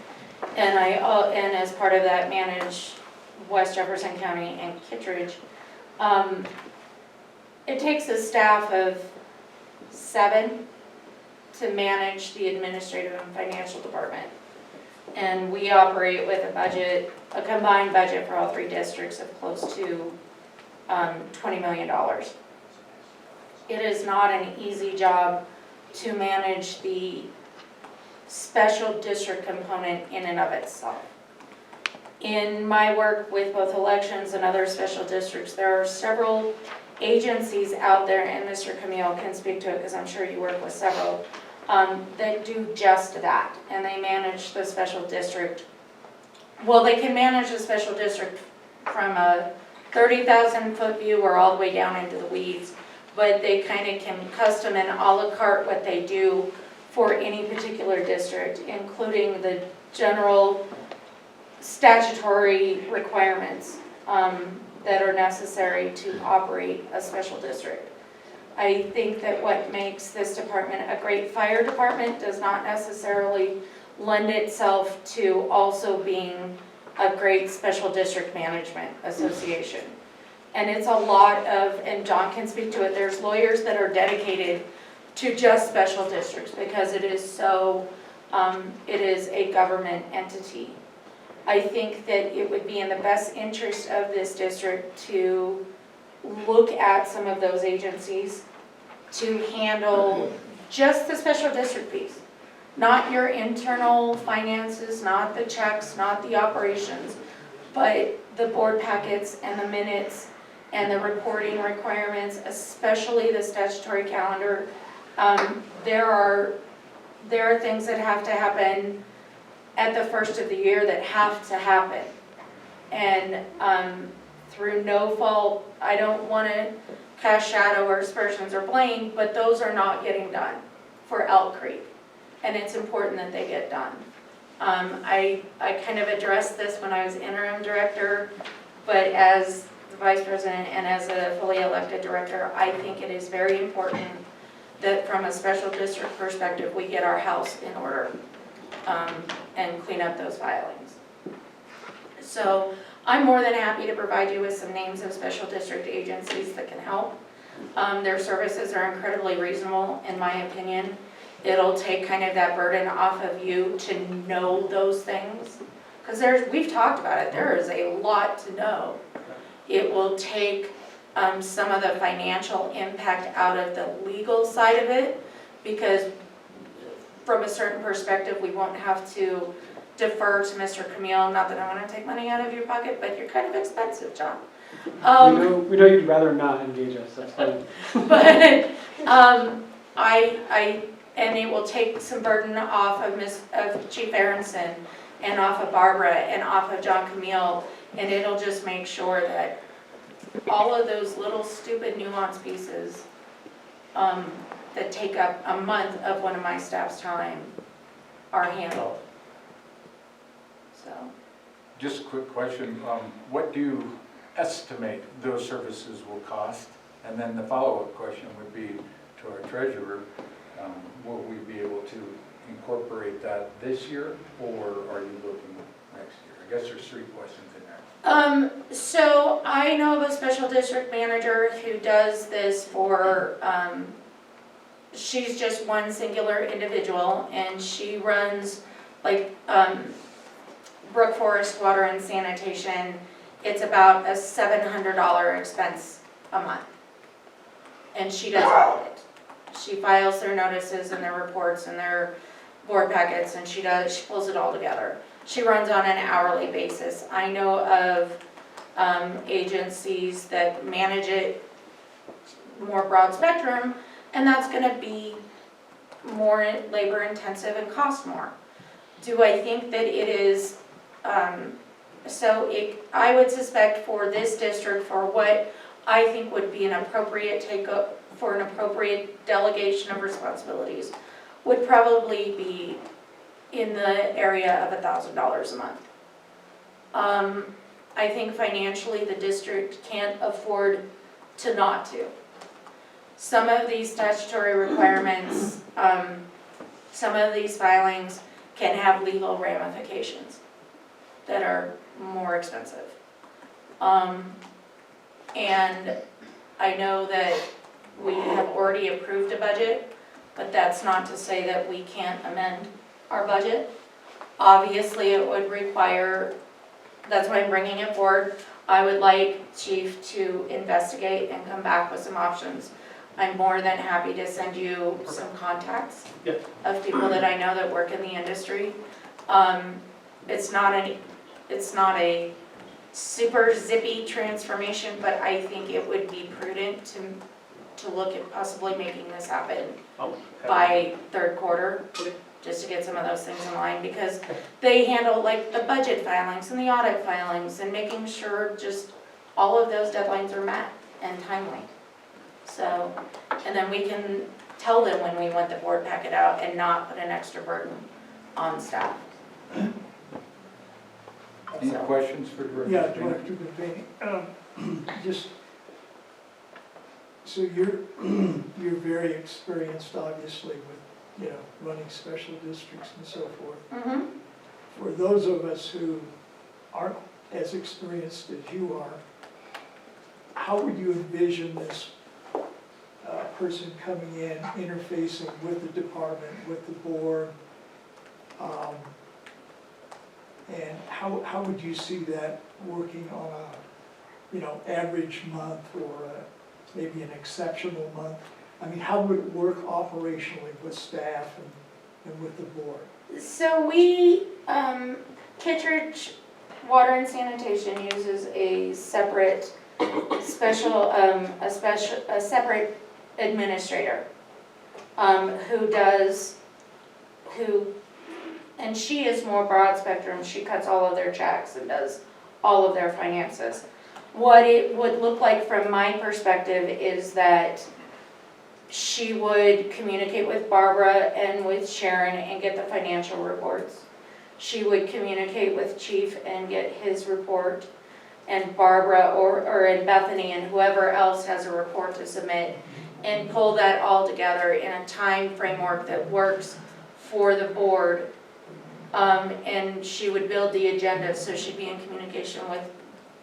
and and as part of that manage West Jefferson County and Kittredge. It takes a staff of 7 to manage the administrative and financial department. And we operate with a combined budget for all 3 districts of close to $20 million. It is not an easy job to manage the special district component in and of itself. In my work with both elections and other special districts, there are several agencies out there, and Mr. Camille can speak to it because I'm sure you work with several, that do just that, and they manage the special district. Well, they can manage the special district from a 30,000 foot view or all the way down into the weeds, but they kind of can custom and a la carte what they do for any particular district, including the general statutory requirements that are necessary to operate a special district. I think that what makes this department a great fire department does not necessarily lend itself to also being a great special district management association. And it's a lot of, and John can speak to it, there's lawyers that are dedicated to just special districts because it is so, it is a government entity. I think that it would be in the best interest of this district to look at some of those agencies to handle just the special district piece. Not your internal finances, not the checks, not the operations, but the board packets and the minutes and the reporting requirements, especially the statutory calendar. There are things that have to happen at the first of the year that have to happen. And through no fault, I don't want to cast shadow or aspersions or blame, but those are not getting done for Elk Creek. And it's important that they get done. I kind of addressed this when I was interim director, but as the vice president and as a fully elected director, I think it is very important that from a special district perspective, we get our house in order and clean up those filings. So I'm more than happy to provide you with some names of special district agencies that can help. Their services are incredibly reasonable, in my opinion. It'll take kind of that burden off of you to know those things. Because we've talked about it, there is a lot to know. It will take some of the financial impact out of the legal side of it, because from a certain perspective, we won't have to defer to Mr. Camille. Not that I want to take money out of your pocket, but you're kind of expensive, John. We know you'd rather not engage us, that's fine. But and it will take some burden off of Chief Aronson and off of Barbara and off of John Camille, and it'll just make sure that all of those little stupid nuance pieces that take up a month of one of my staff's time are handled. So. Just a quick question, what do you estimate those services will cost? And then the follow-up question would be to our treasurer, will we be able to incorporate that this year, or are you looking next year? I guess there's 3 questions in there. So I know of a special district manager who does this for, she's just one singular individual, and she runs like Brook Forest Water and Sanitation. It's about a $700 expense a month. And she does all of it. She files their notices and their reports and their board packets, and she pulls it all together. She runs on an hourly basis. I know of agencies that manage it more broad spectrum, and that's gonna be more labor intensive and cost more. Do I think that it is, I would suspect for this district, for what I think would be an appropriate take-up, for an appropriate delegation of responsibilities, would probably be in the area of $1,000 a month. I think financially the district can't afford to not to. Some of these statutory requirements, some of these filings can have legal ramifications that are more expensive. And I know that we have already approved a budget, but that's not to say that we can't amend our budget. Obviously, it would require, that's why I'm bringing it forward. I would like Chief to investigate and come back with some options. I'm more than happy to send you some contacts of people that I know that work in the industry. It's not a super zippy transformation, but I think it would be prudent to look at possibly making this happen by third quarter, just to get some of those things in line, because they handle like the budget filings and the audit filings and making sure just all of those deadlines are met and timely. So, and then we can tell them when we want the board packet out and not put an extra burden on staff. Any questions for Director? Yeah, Stewart? Director Devane, just, so you're very experienced, obviously, with, running special districts and so forth. Mm-hmm. For those of us who aren't as experienced as you are, how would you envision this person coming in, interfacing with the department, with the board? And how would you see that working on a, average month or maybe an exceptional month? I mean, how would it work operationally with staff and with the board? So we, Kittredge Water and sanitation uses a separate special, a separate administrator, and she is more broad spectrum, she cuts all of their checks and does all of their finances. What it would look like from my perspective is that she would communicate with Barbara and with Sharon and get the financial reports. She would communicate with Chief and get his report, and Barbara and Bethany and whoever else has a report to submit, and pull that all together in a time framework that works for the board. And she would build the agenda, so she'd be in communication with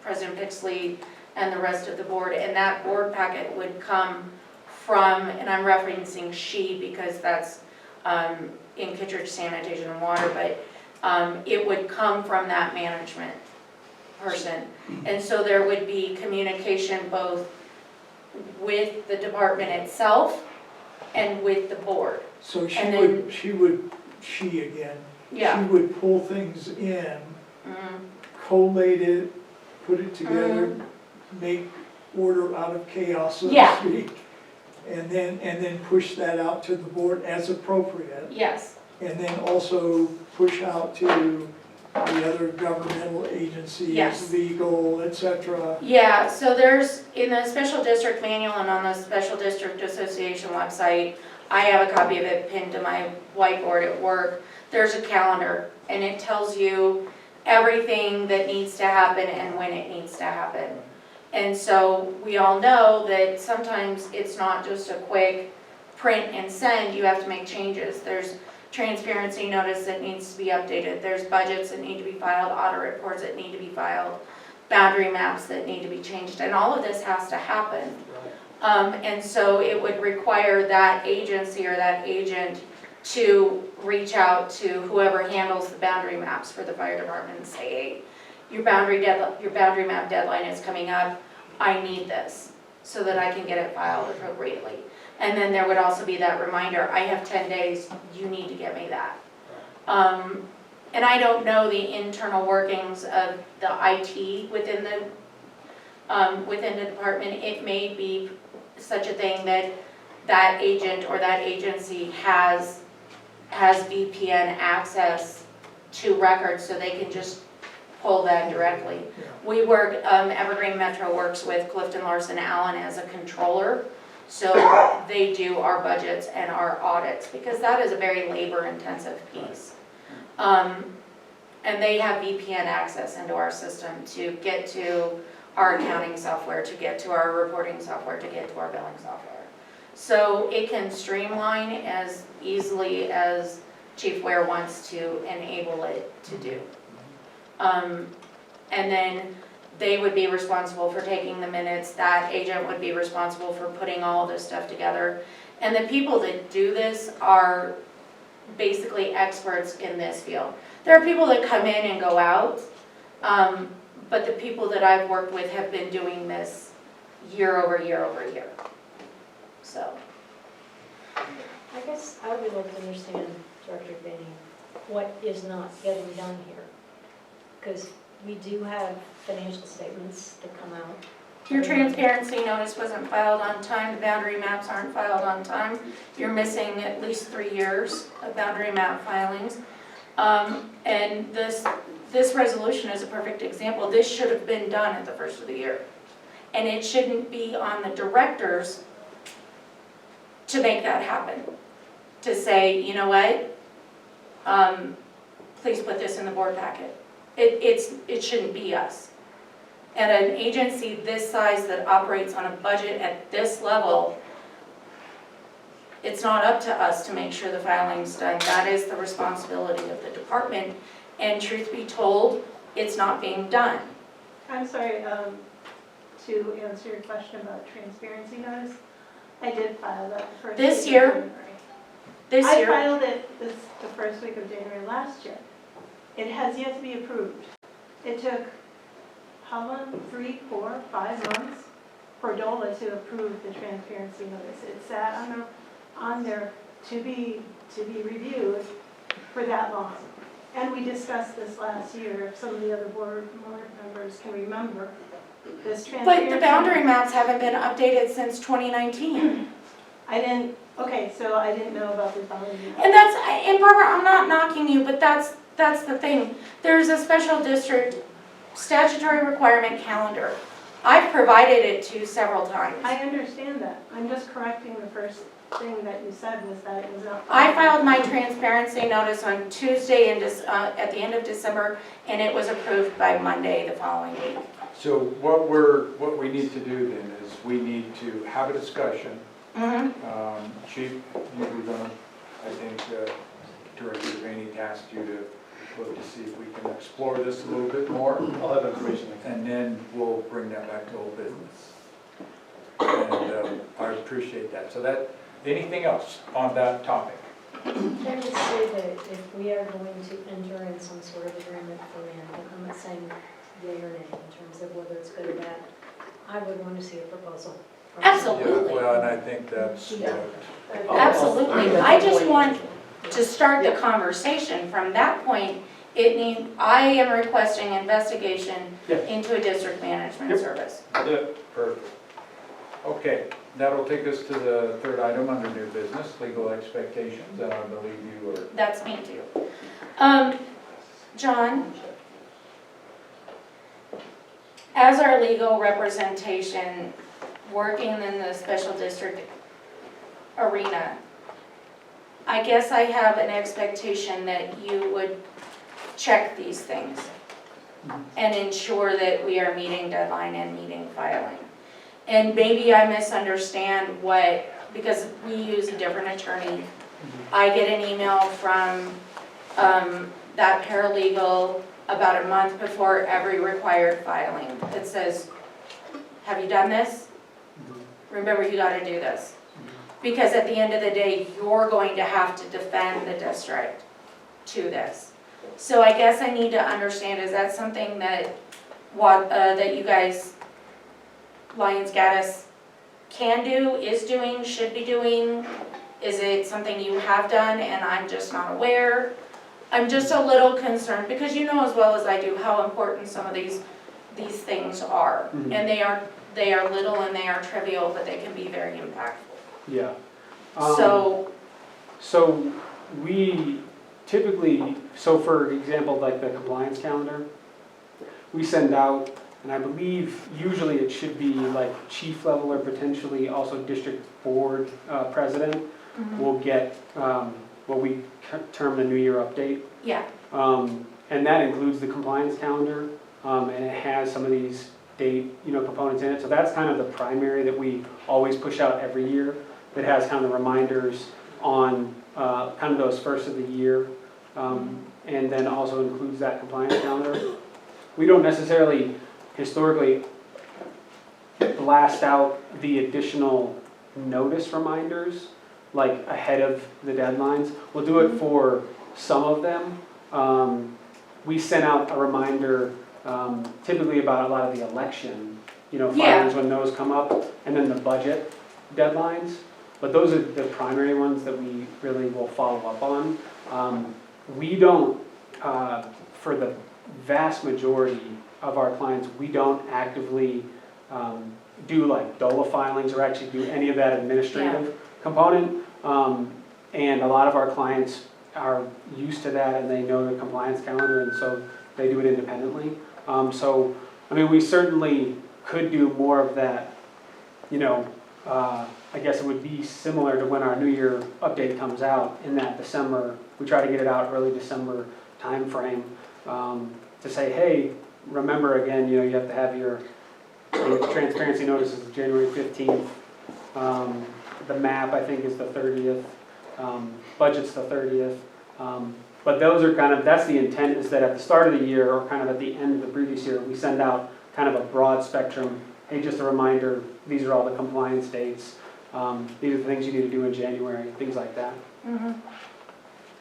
President Pixley and the rest of the board, and that board packet would come from, and I'm referencing she because that's in Kittredge Sanitation and Water, but it would come from that management person. And so there would be communication both with the department itself and with the board. So And then- she again, Yeah. she would pull things in, Mhm. collate it, put it together, make order out of chaos, so to Yeah. speak. And then push that out to the board as appropriate. Yes. And then also push out to the other governmental agencies, Yes. legal, et cetera. Yeah, so there's, in the special district manual and on the special district association website, I have a copy of it pinned to my whiteboard at work. There's a calendar, and it tells you everything that needs to happen and when it needs to happen. And so we all know that sometimes it's not just a quick print and send, you have to make changes. There's transparency notice that needs to be updated, there's budgets that need to be filed, audit reports that need to be filed, boundary maps that need to be changed, and all of this has to happen. And so it would require that agency or that agent to reach out to whoever handles the boundary maps for the fire department and say, hey, your boundary map deadline is coming up, I need this, so that I can get it filed appropriately. And then there would also be that reminder, I have 10 days, you need to get me that. And I don't know the internal workings of the IT within the department. It may be such a thing that that agent or that agency has VPN access to records, so they can just pull that directly. We work, Evergreen Metro works with Clifton Larson Allen as a controller, so they do our budgets and our audits, because that is a very labor-intensive piece. And they have VPN access into our system to get to our accounting software, to get to our reporting software, to get to our billing software. So it can streamline as easily as Chief Ware wants to enable it to do. And then they would be responsible for taking the minutes, that agent would be responsible for putting all this stuff together. And the people that do this are basically experts in this field. There are people that come in and go out, but the people that I've worked with have been doing this year over year over year. So. I guess I would like to understand, Director Benny, what is not getting done here? Because we do have financial statements that come out. Your transparency notice wasn't filed on time, the boundary maps aren't filed on time. You're missing at least 3 years of boundary map filings. And this resolution is a perfect example. This should have been done at the first of the year. And it shouldn't be on the directors to make that happen. To say, you know what, please put this in the board packet. It shouldn't be us. And an agency this size that operates on a budget at this level, it's not up to us to make sure the filing's done. That is the responsibility of the department. And truth be told, it's not being done. I'm sorry, to answer your question about transparency notice, I did file that the first This week year? of January. I filed it the first week of January last year. It has yet to be approved. It took, how long, 3, 4, 5 months for DOLA to approve the transparency notice. It sat on there to be reviewed for that long. And we discussed this last year, if some of the other board members can remember, this But transparency. the boundary maps haven't been updated since 2019. I didn't, okay, so I didn't know about the boundary map. And Barbara, I'm not knocking you, but that's the thing. There's a special district statutory requirement calendar. I've provided it to you several times. I understand that. I'm just correcting the first thing that you said was that it was not. I filed my transparency notice on Tuesday at the end of December, and it was approved by Monday the following week. So what we need to do then is we need to have a discussion. Chief, you're gonna, I think, Director Devaney tasked you to look to see if we can explore this a little bit more. I'll have information. And then we'll bring that back to old business. And I appreciate that. So anything else on that topic? Can I just say that if we are going to enter in some sort of agreement for land, I'm not saying yea or nay in terms of whether it's good or bad, I would want to see a proposal. Absolutely. Yeah, well, and I think that's Absolutely. I just want to start the conversation. From that point, I am requesting investigation into a district management service. perfect. Okay, that'll take us to the third item under new business, legal expectations, and I believe you were. That's me too. John, as our legal representation, working in the special district arena, I guess I have an expectation that you would check these things and ensure that we are meeting deadline and meeting filing. And maybe I misunderstand because we use a different attorney. I get an email from that paralegal about a month before every required filing that says, have you done this? Remember, you gotta do this. Because at the end of the day, you're going to have to defend the district to this. So I guess I need to understand, is that something that that you guys, Lyons Gaddis, can do, is doing, should be doing? Is it something you have done and I'm just not aware? I'm just a little concerned because you know as well as I do how important some of these things are. Mhm. And they are little and they are trivial, but they can be very impactful. Yeah. So We typically, for example, like the compliance calendar, we send out, and I believe usually it should be like chief level or potentially also district board president will get what we term the New Year update. yeah, And that includes the compliance calendar, and it has some of these date, components in it. So that's kind of the primary that we always push out every year. That has kind of reminders on kind of those first of the year, and then also includes that compliance calendar. We don't necessarily historically blast out the additional notice reminders like ahead of the deadlines. We'll do it for some of them. We sent out a reminder typically about a lot of the election, filings when those come up, and then the budget deadlines. But those are the primary ones that we really will follow up on. We don't, for the vast majority of our clients, we don't actively do like DOLA filings or actually do any of that administrative component. And a lot of our clients are used to that and they know the compliance calendar, and so they do it independently. We certainly could do more of that, I guess it would be similar to when our New Year update comes out in that December. We try to get it out early December timeframe to say, hey, remember again, you have to have your transparency notices of January 15th. The map, I think, is the 30th. Budget's the 30th. But those are that's the intent, is that at the start of the year or kind of at the end of the previous year, we send out kind of a broad spectrum. Hey, just a reminder, these are all the compliance dates. These are the things you need to do in January, things like that.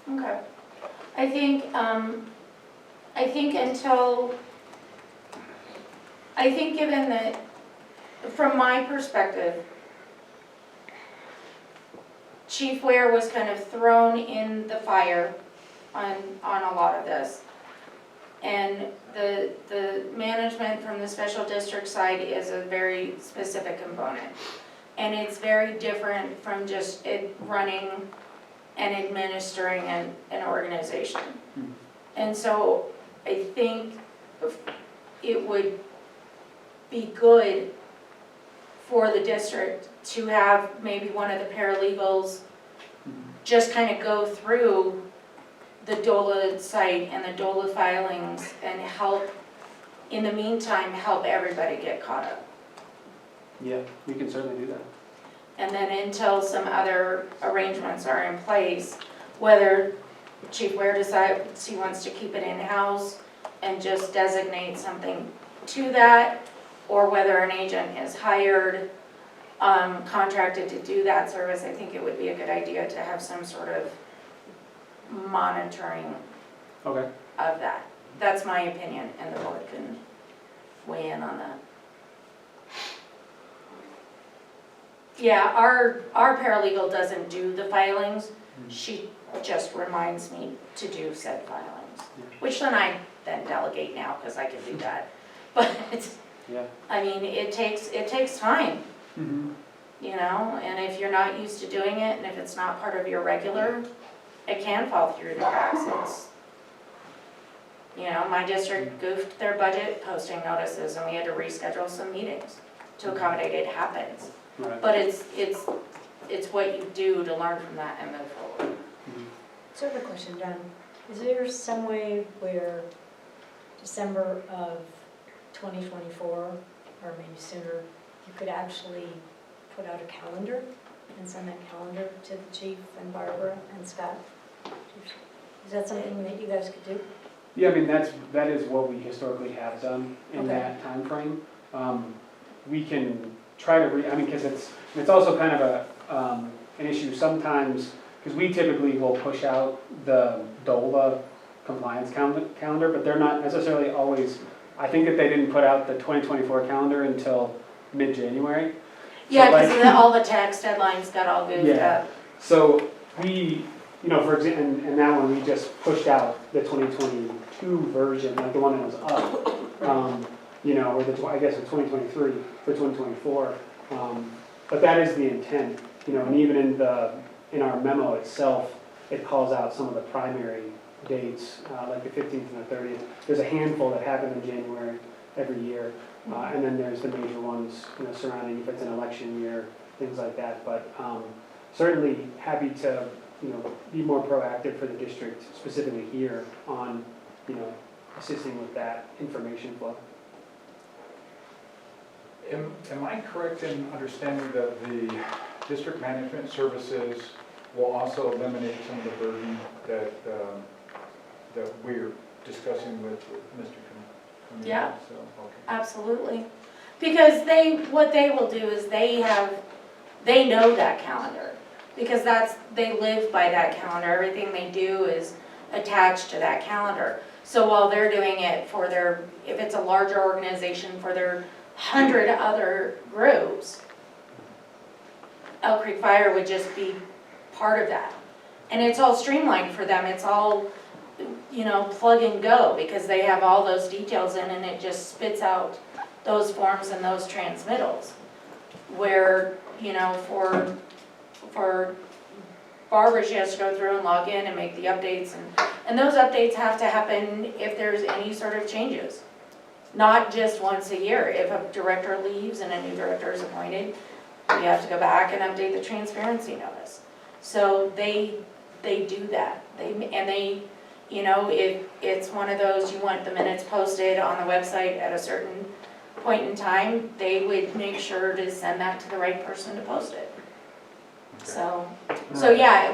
Okay. I think given that, from my perspective, Chief Ware was kind of thrown in the fire on a lot of this. And the management from the special district side is a very specific component. And it's very different from just it running and administering an organization. And so I think it would be good for the district to have maybe one of the paralegals just kind of go through the DOLA site and the DOLA filings and help, in the meantime, help everybody get caught up. Yeah, we can certainly do that. And then until some other arrangements are in place, whether Chief Ware decides he wants to keep it in-house and just designate something to that, or whether an agent is hired, contracted to do that service, I think it would be a good idea to have some sort of monitoring Okay. of that. That's my opinion, and the board can weigh in on that. Yeah, our paralegal doesn't do the filings. She just reminds me to do said filings, which then I delegate now, because I can do that. But it's, Yeah. I mean, it takes time, Mm-hmm. you know, and if you're not used to doing it, and if it's not part of your regular, it can fall through the cracks. It's, you know, my district goofed their budget posting notices, and we had to reschedule some meetings to accommodate it. Happens. Right. But it's what you do to learn from that and move forward. So I have a question, Don. Is there some way where December of 2024, or maybe sooner, you could actually put out a calendar and send that calendar to the chief and Barbara and Scott? Is that something that you guys could do? Yeah, I mean, that is what we historically have done in Okay. that timeframe. We can try to because it's also kind of an issue sometimes, because we typically will push out the DOLA compliance calendar, but they're not necessarily always, I think that they didn't put out the 2024 calendar until mid-January. Yeah, So, because all the tax deadlines got all goofed Yeah. up. So we, for example, and that one, we just pushed out the 2022 version, like the one that was up, or I guess the 2023 for 2024. But that is the intent, and even in our memo itself, it calls out some of the primary dates, like the 15th and the 30th. There's a handful that happen in January every year, and then there's the major ones, surrounding if it's an election year, things like that. But certainly happy to, be more proactive for the district, specifically here on, assisting with that information flow. Am I correct in understanding that the district management services will also eliminate some of the burden that we're discussing with Mr. Camille? Yeah. So, okay. Absolutely. Because what they will do is they know that calendar. Because they live by that calendar. Everything they do is attached to that calendar. So while they're doing it for if it's a larger organization, for their 100 other groups, Elk Creek Fire would just be part of that. And it's all streamlined for them. It's all, plug and go, because they have all those details in, and it just spits out those forms and those transmittals. Where, for Barbara, she has to go through and log in and make the updates, and those updates have to happen if there's any sort of changes. Not just once a year. If a director leaves and a new director is appointed, you have to go back and update the transparency notice. So they do that. If it's one of those, you want the minutes posted on the website at a certain point in time, they would make sure to send that to the right person to post it. So yeah,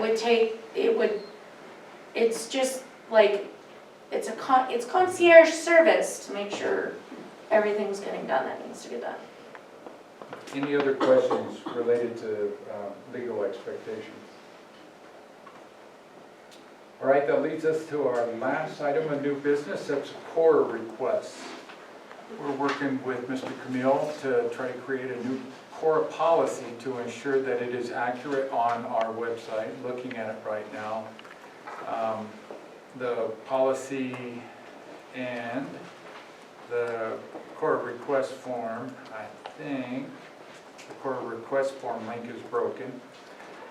it's just like, it's concierge service to make sure everything's getting done that needs to get done. Any other questions related to legal expectations? All right, that leads us to our last item of new business, that's core requests. We're working with Mr. Camille to try to create a new core policy to ensure that it is accurate on our website, looking at it right now. the policy and the core request form, I think the core request form link is broken.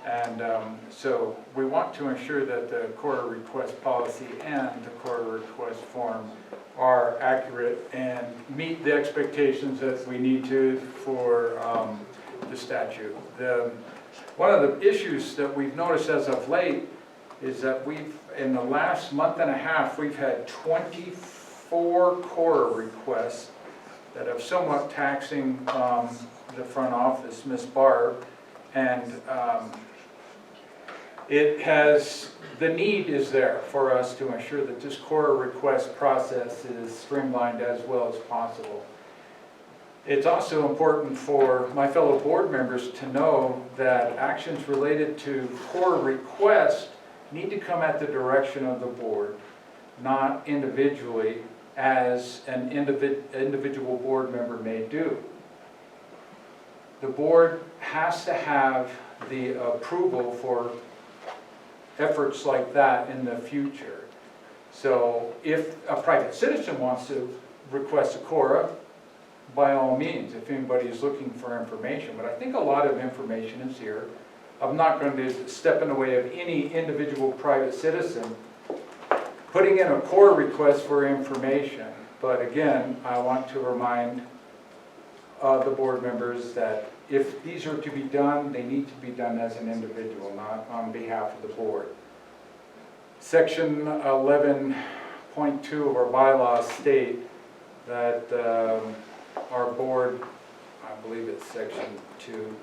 And so we want to ensure that the core request policy and the core request form are accurate and meet the expectations that we need to for the statute. One of the issues that we've noticed as of late is that in the last month and a half, we've had 24 core requests that have somewhat taxing the front office, Ms. Barb, and the need is there for us to ensure that this core request process is streamlined as well as possible. It's also important for my fellow board members to know that actions related to core requests need to come at the direction of the board, not individually, as an individual board member may do. The board has to have the approval for efforts like that in the future. So if a private citizen wants to request a CORA, by all means, if anybody is looking for information, but I think a lot of information is here. I'm not going to step in the way of any individual private citizen putting in a core request for information. But again, I want to remind the board members that if these are to be done, they need to be done as an individual, not on behalf of the board. Section 11.2 of our bylaws state that our board, I believe it's section 2,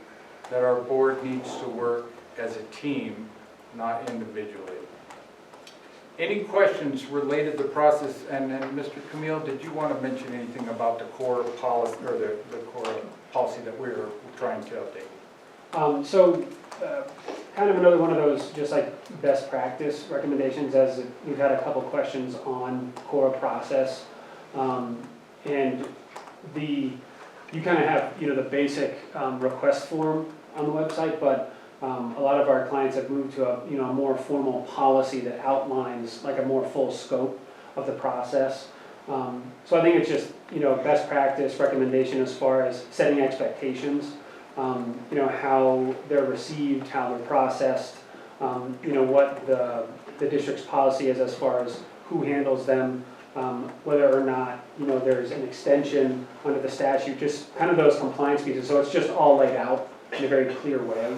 that our board needs to work as a team, not individually. Any questions related to the process? And then, Mr. Camille, did you want to mention anything about the core policy or the core policy that we're trying to update? Kind of another one of those just like best practice recommendations, as we've had a couple questions on core process, and you kind of have the basic request form on the website, but a lot of our clients have moved to a more formal policy that outlines like a more full scope of the process. So I think it's just best practice recommendation as far as setting expectations, how they're received, how they're processed, what the district's policy is as far as who handles them, whether or not there's an extension under the statute, just kind of those compliance pieces. So it's just all laid out in a very clear way.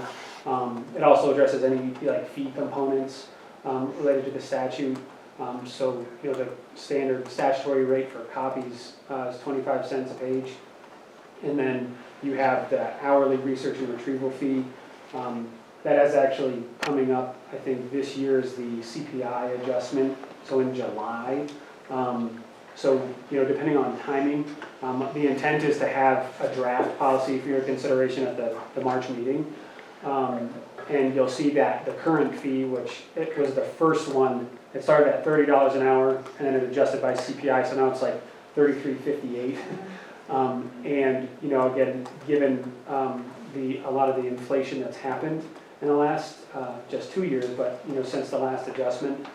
It also addresses any fee components related to the statute. So the standard statutory rate for copies is 25 cents a page, and then you have the hourly research and retrieval fee. That is actually coming up. I think this year is the CPI adjustment, so in July. So depending on timing, the intent is to have a draft policy for your consideration at the March meeting. And you'll see that the current fee, which it was the first one, it started at $30 an hour, and then it adjusted by CPI, so now it's like $33.58. And again, given a lot of the inflation that's happened in the last just 2 years, but since the last adjustment,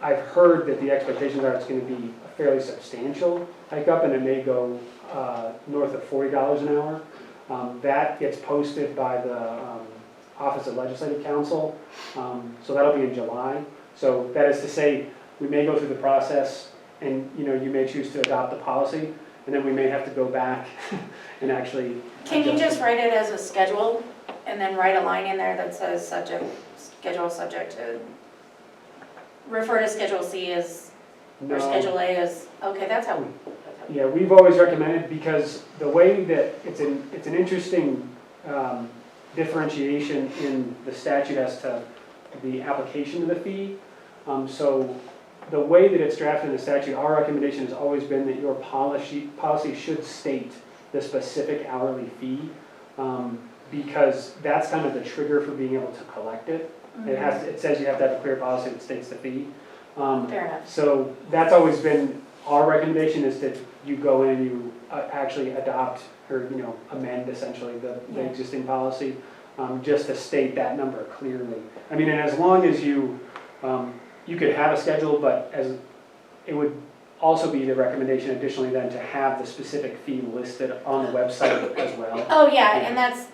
I've heard that the expectations are it's going to be a fairly substantial hike up, and it may go north of $40 an hour. That gets posted by the Office of Legislative Counsel, so that'll be in July. So that is to say, we may go through the process, and you may choose to adopt the policy, and then we may have to go back and actually. Can you just write it as a schedule, and then write a line in there that says schedule subject to, refer to Schedule C as, or Schedule A as, okay, that's how. Yeah, we've always recommended, because the way that it's an interesting differentiation in the statute as to the application of the fee. So the way that it's drafted in the statute, our recommendation has always been that your policy should state the specific hourly fee, because that's kind of the trigger for being able to collect it. Mm-hmm. It says you have to have a clear policy that states the fee. Fair enough. So that's always been our recommendation, is that you go in, you actually adopt or amend essentially the existing policy, just to state that number clearly. I mean, and as long as you you could have a schedule, but it would also be the recommendation additionally then to have the specific fee listed on the website as well. Oh, yeah, and that's,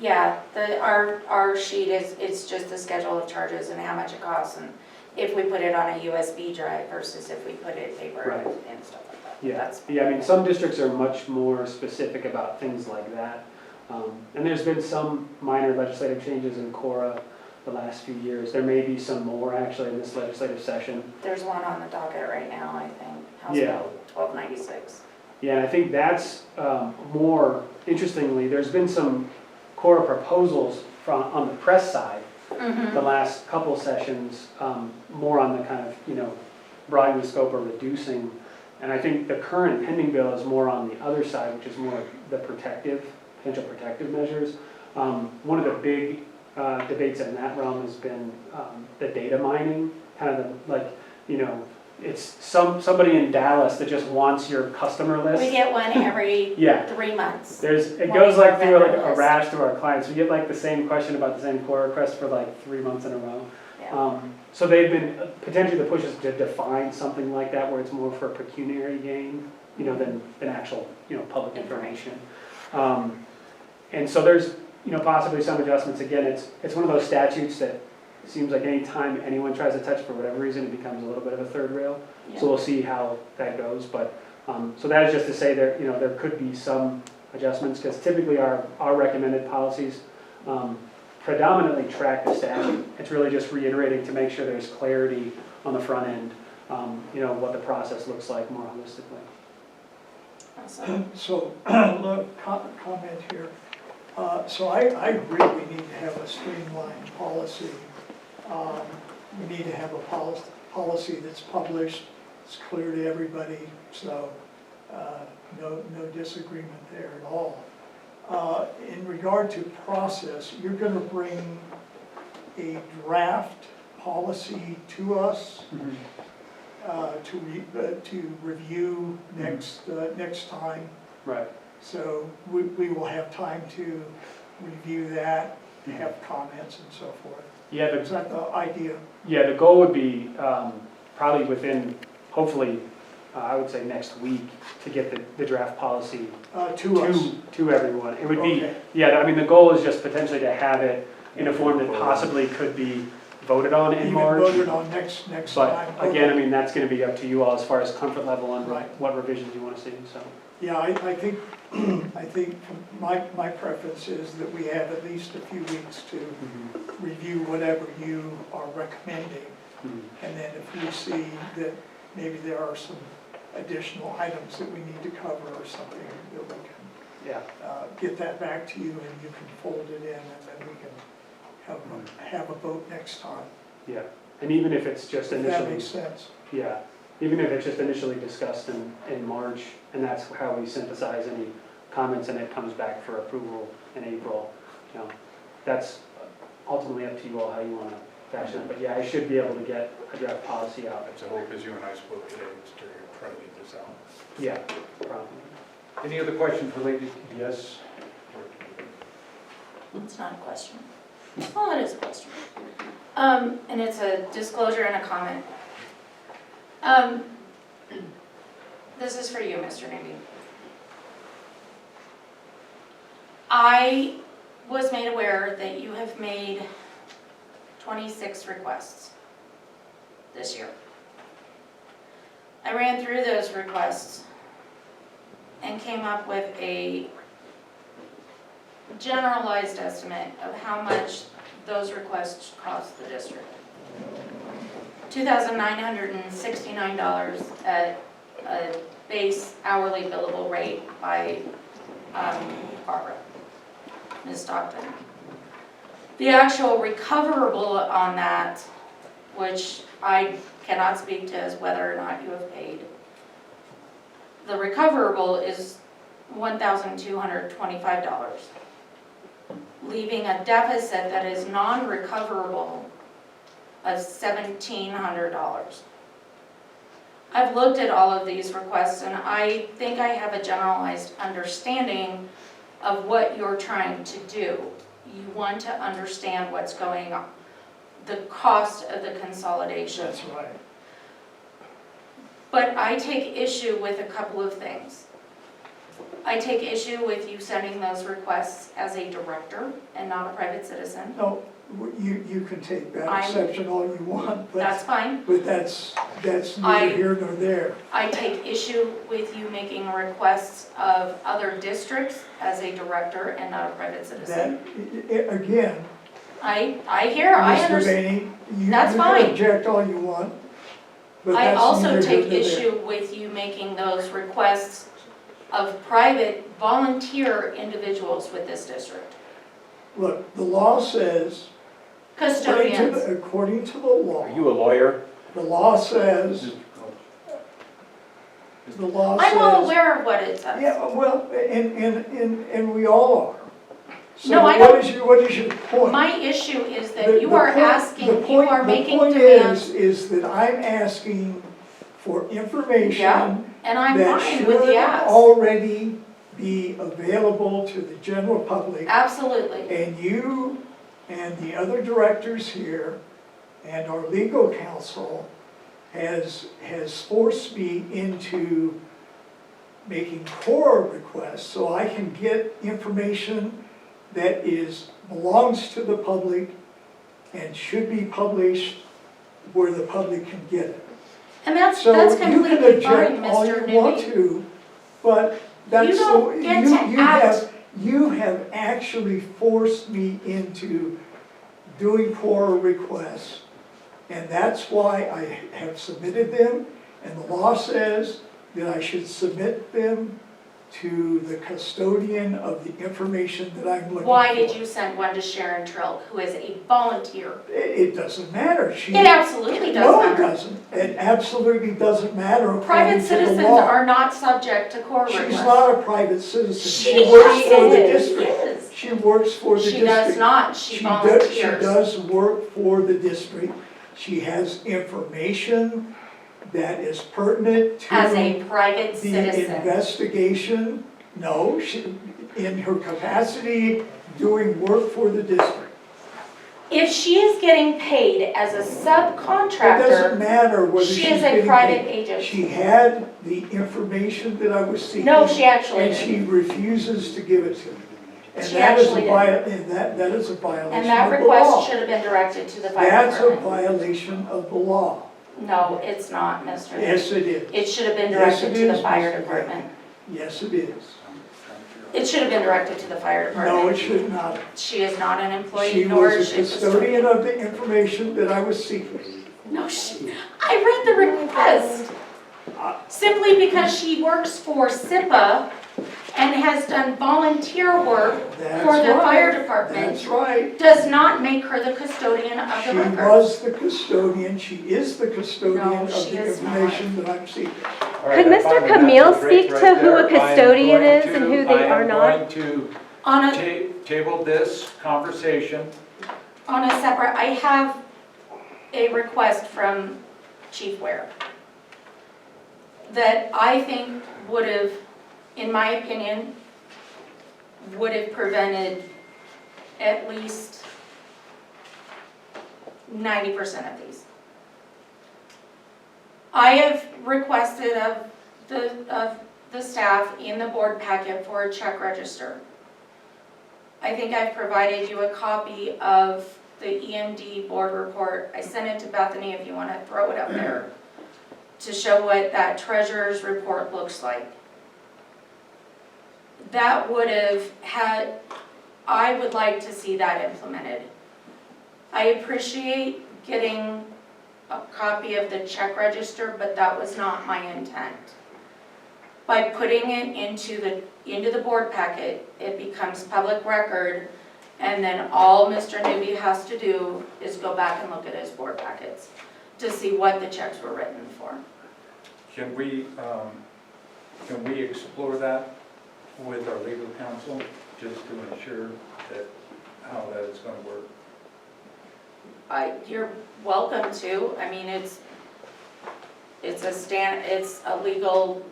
our sheet it's just the schedule of charges and how much it costs, and if we put it on a USB drive versus if we put it paper Right. and stuff like that. Yeah, That's, yeah, I mean, some districts are much more specific about things like that. And there's been some minor legislative changes in Cora the last few years. There may be some more actually in this legislative session. there's one on the docket right now, I think, House Yeah. Bill 1296. Yeah, and I think that's more, interestingly, there's been some Cora proposals on the press side Mm-hmm. the last couple sessions, more on the kind of, broadening the scope or reducing. And I think the current pending bill is more on the other side, which is more the potential protective measures. One of the big debates in that realm has been the data mining, kind of it's somebody in Dallas that just wants your customer list. We get one every Yeah. 3 months. It One goes like more through vendor like a list. rash to our clients. We get like the same question about the same core request for like 3 months in a row. Yeah. So they've been, potentially the push is to define something like that where it's more for pecuniary gain, than actual, public information. And so there's, possibly some adjustments. Again, it's one of those statutes that seems like any time anyone tries to touch for whatever reason, it becomes a little bit of a third rail. So we'll see how that goes, but, so that is just to say there, there could be some adjustments, because typically our recommended policies predominantly track the statute. It's really just reiterating to make sure there's clarity on the front end, what the process looks like more holistically. Awesome. So, look, comment here. So I agree we need to have a streamlined policy. We need to have a policy that's published, it's clear to everybody, so no disagreement there at all. In regard to process, you're going to bring a draft policy to us to review next time. Right. So we will have time to review that, have comments and so forth. Yeah, Is that the idea? Yeah, the goal would be probably within, hopefully, I would say next week, to get the draft policy To us? to everyone. It would be, Okay. yeah, I mean, the goal is just potentially to have it in a form that possibly could be voted on in Even March. voted on next But time? again, I mean, that's going to be up to you all as far as comfort level on Right. what revisions you want to see, so. Yeah, I think, my preference is that we have at least a few weeks to review whatever you are recommending. And then if we see that maybe there are some additional items that we need to cover or something, that we can Yeah. get that back to you and you can fold it in and then we can have a vote next time. Yeah, and even if it's just If that initially. makes sense. Yeah, even if it's just initially discussed in March, and that's how we synthesize any comments and it comes back for approval in April, that's ultimately up to you all how you want to fashion it. But yeah, I should be able to get a draft policy out. That's a hope, as you and I spoke today, was to try to get this out. Yeah, probably. Any other questions related to yes? It's not a question. Oh, it is a question. And it's a disclosure and a comment. This is for you, Mr. Newby. I was made aware that you have made 26 requests this year. I ran through those requests and came up with a generalized estimate of how much those requests cost the district. $2,969 at a base hourly billable rate by Barbara, Ms. Stockton. The actual recoverable on that, which I cannot speak to as whether or not you have paid, the recoverable is $1,225, leaving a deficit that is non-recoverable of $1,700. I've looked at all of these requests and I think I have a generalized understanding of what you're trying to do. You want to understand what's going on, the cost of the consolidation. That's right. But I take issue with a couple of things. I take issue with you sending those requests as a director and not a private citizen. No, you can take that I'm- exception all you want, That's fine. but that's I- neither here nor there. I take issue with you making requests of other districts as a director and not a private citizen. Again, I Mr. understand. Vaney, That's you fine. can object all you want, but I that's also neither here take nor there. issue with you making those requests of private volunteer individuals with this district. Look, the law says, Custodians. according to the law, Are you a lawyer? the law says, the law says. I'm all aware of what it says. Yeah, well, and we all are. So No, I what is your point? My issue is The- that you the are point- asking, the you point- are making The point demands, is that I'm asking for information Yeah, and I'm that fine with the should ask. already be available to the general public. Absolutely. And you and the other directors here and our legal counsel has forced me into making core requests so I can get information that belongs to the public and should be published where the public can get it. And that's So completely you can object fine, all Mr. you want Newby. to, but that's You the, don't get to act. you have actually forced me into doing core requests. And that's why I have submitted them, and the law says that I should submit them to the custodian of the information that I'm looking for. Why did you send one to Sharon Trilk, who is a volunteer? It doesn't matter. She. It absolutely does No, it matter. doesn't. It absolutely doesn't matter according Private to the citizens law. are not subject to core She's requests. not a private citizen. She works for the is. district. She works for the She district. does not, she She volunteers. does work for the district. She has information that is pertinent to As a private the citizen. investigation. No, she, in her capacity doing work for the district. If she is getting paid as a It doesn't subcontractor, matter whether she's she is a getting private paid. agent. She had the information that I was seeking. No, she actually And she didn't. refuses to give it to me. And She that is actually and that is a violation And that of the law. request should have been directed to the fire That's a department. violation of the law. No, it's not, Mr. Newby. Yes, it is. It should have been Yes, directed it to the is, fire Mr. department. Yes, it is. It should have been directed to the fire department. No, it should not. She is not an employee, She nor was is a she a custodian of the information that I was seeking. No, I read the request. Simply because she works for SIPA and has done volunteer work That's for the right. fire department That's right. does not make her the custodian of She the records. was the custodian, she is the custodian No, of she the is not. information that I'm seeking. Could Mr. Camille speak to who a custodian is and who they are I am not? going to On a, table this conversation. on a separate, I have a request from Chief Ware that I think would have, in my opinion, would have prevented at least 90% of these. I have requested of the staff in the board packet for a check register. I think I've provided you a copy of the EMD board report. I sent it to Bethany if you want to throw it up there to show what that treasurer's report looks like. That would have had, I would like to see that implemented. I appreciate getting a copy of the check register, but that was not my intent. By putting it into the board packet, it becomes public record, and then all Mr. Newby has to do is go back and look at his board packets to see what the checks were written for. Can we explore that with our legal counsel, just to ensure that, how that is gonna work? You're welcome to. I mean, it's a legal,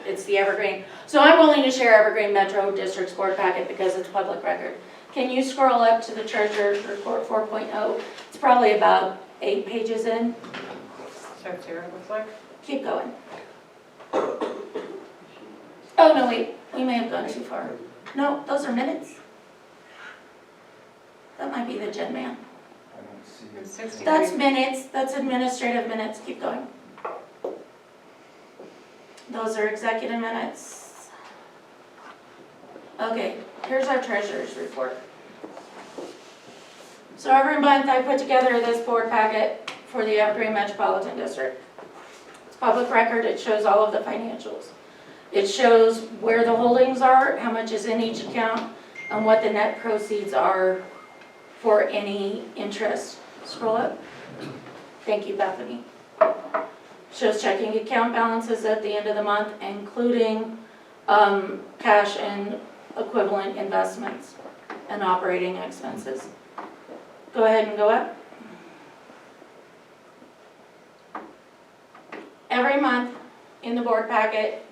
it's the Evergreen. So I'm willing to share Evergreen Metro District's board packet because it's public record. Can you scroll up to the treasurer's report 4.0? It's probably about 8 pages in. Starts here, it looks like. keep going. Oh, no, wait, we may have gone too far. No, those are minutes. That might be the Gen Man. I don't see it. 63. That's minutes, that's administrative minutes, keep going. Those are executive minutes. Okay, here's our treasurer's report. So every month I put together this board packet for the Evergreen Metropolitan District. It's public record, it shows all of the financials. It shows where the holdings are, how much is in each account, and what the net proceeds are for any interest. Scroll up. Thank you, Bethany. Shows checking account balances at the end of the month, including cash and equivalent investments and operating expenses. Go ahead and go up. Every month in the board packet,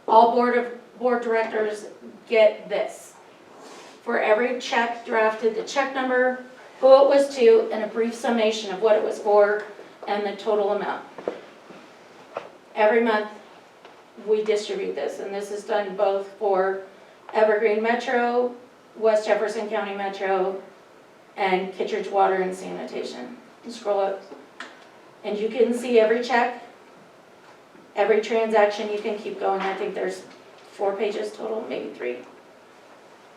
all board directors get this. For every check drafted, the check number, who it was to, and a brief summation of what it was for and the total amount. Every month we distribute this, and this is done both for Evergreen Metro, West Jefferson County Metro, and Kittredge Water and Sanitation. You scroll up and you can see every check, every transaction. You can keep going. I think there's 4 pages total, maybe 3.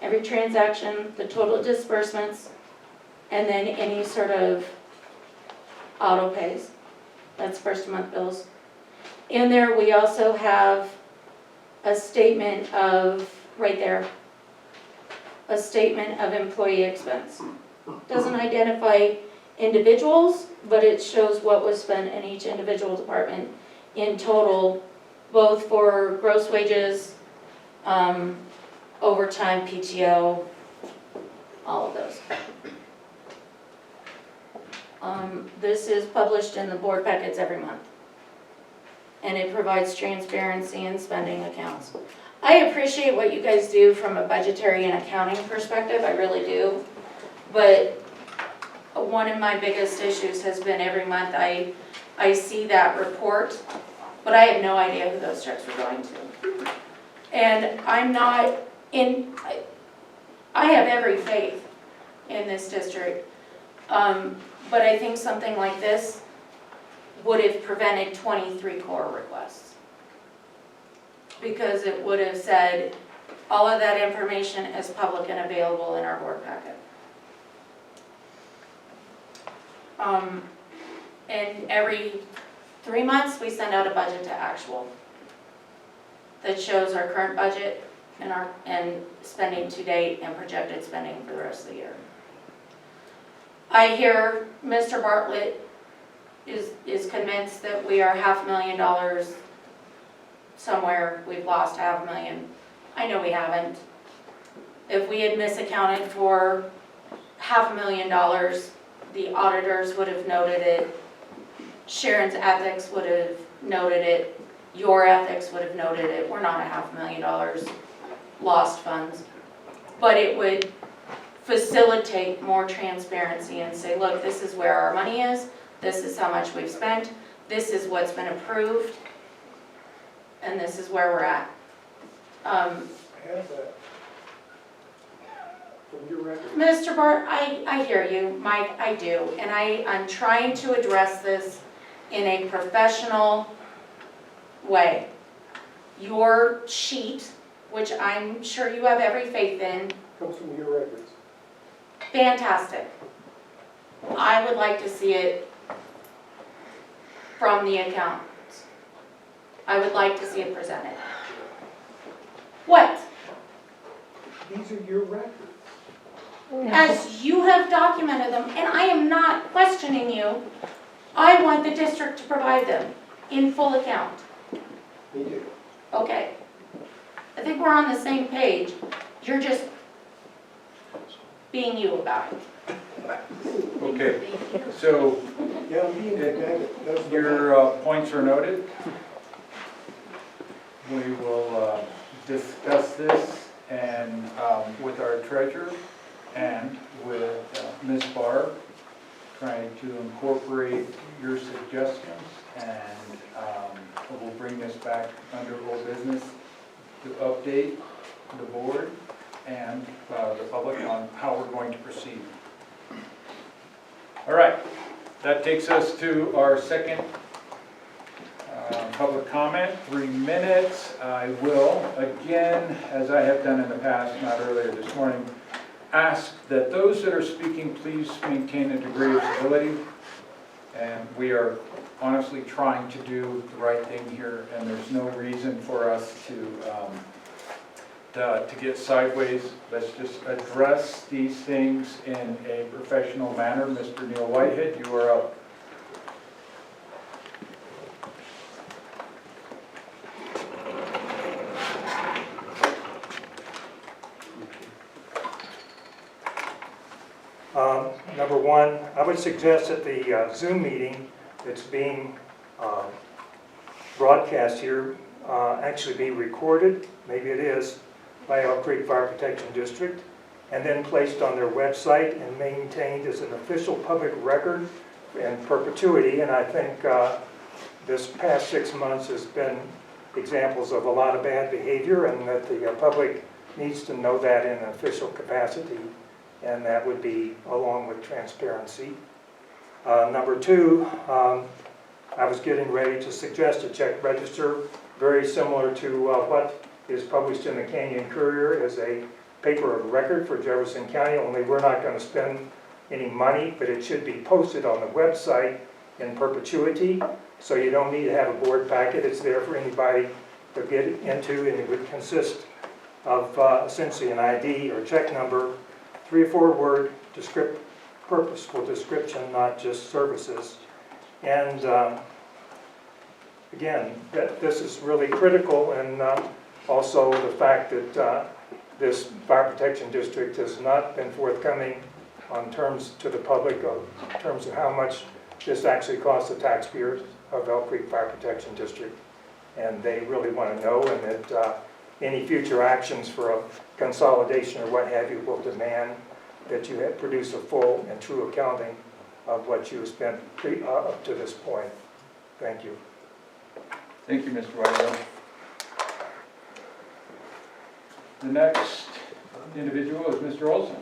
Every transaction, the total disbursements, and then any sort of auto pays. That's first month bills. In there, we also have a statement of, right there, a statement of employee expense. Doesn't identify individuals, but it shows what was spent in each individual department in total, both for gross wages, overtime, PTO, all of those. This is published in the board packets every month, and it provides transparency in spending accounts. I appreciate what you guys do from a budgetary and accounting perspective, I really do, but one of my biggest issues has been every month I see that report, but I have no idea who those checks were going to. And I'm not in, I have every faith in this district, but I think something like this would have prevented 23 core requests. Because it would have said, all of that information is public and available in our board packet. And every 3 months, we send out a budget to actual that shows our current budget and spending to date and projected spending for the rest of the year. I hear Mr. Bartlett is convinced that we are $500,000 somewhere, we've lost $500,000. I know we haven't. If we had misaccounted for $500,000, the auditors would have noted it, Sharon's ethics would have noted it, your ethics would have noted it. We're not $500,000 lost funds, but it would facilitate more transparency and say, look, this is where our money is, this is how much we've spent, this is what's been approved, and this is where we're at. I have that from your record. Mr. Bart, I hear you, Mike, I do, and I'm trying to address this in a professional way. Your sheet, which I'm sure you have every faith in, Comes from your records. fantastic. I would like to see it from the accountants. I would like to see it presented. What? These are your records. As you have documented them, and I am not questioning you, I want the district to provide them in full account. Me too. Okay. I think we're on the same page. You're just being you about it. Okay, so Yeah, I'm being that your points are noted. We will discuss this and with our treasurer and with Ms. Barr, trying to incorporate your suggestions and we'll bring this back under old business to update the board and the public on how we're going to proceed. All right, that takes us to our second public comment, 3 minutes. I will, again, as I have done in the past, not earlier this morning, ask that those that are speaking please maintain a degree of civility. And we are honestly trying to do the right thing here, and there's no reason for us to get sideways. Let's just address these things in a professional manner. Mr. Neil Whitehead, you are up. Number one, I would suggest that the Zoom meeting that's being broadcast here actually be recorded, maybe it is, by Elk Creek Fire Protection District, and then placed on their website and maintained as an official public record in perpetuity. And I think this past 6 months has been examples of a lot of bad behavior, and that the public needs to know that in an official capacity. And that would be along with transparency. Number two, I was getting ready to suggest a check register very similar to what is published in the Canyon Courier as a paper of record for Jefferson County, only we're not going to spend any money, but it should be posted on the website in perpetuity, so you don't need to have a board packet. It's there for anybody to get into, and it would consist of essentially an ID or check number, 3 or 4 word purposeful description, not just services. And again, this is really critical, and also the fact that this Fire Protection District has not been forthcoming on terms to the public in terms of how much this actually costs the taxpayers of Elk Creek Fire Protection District. And they really want to know, and that any future actions for a consolidation or what have you will demand that you produce a full and true accounting of what you have spent up to this point. Thank you. Thank you, Mr. Whitehill. The next individual is Mr. Olson.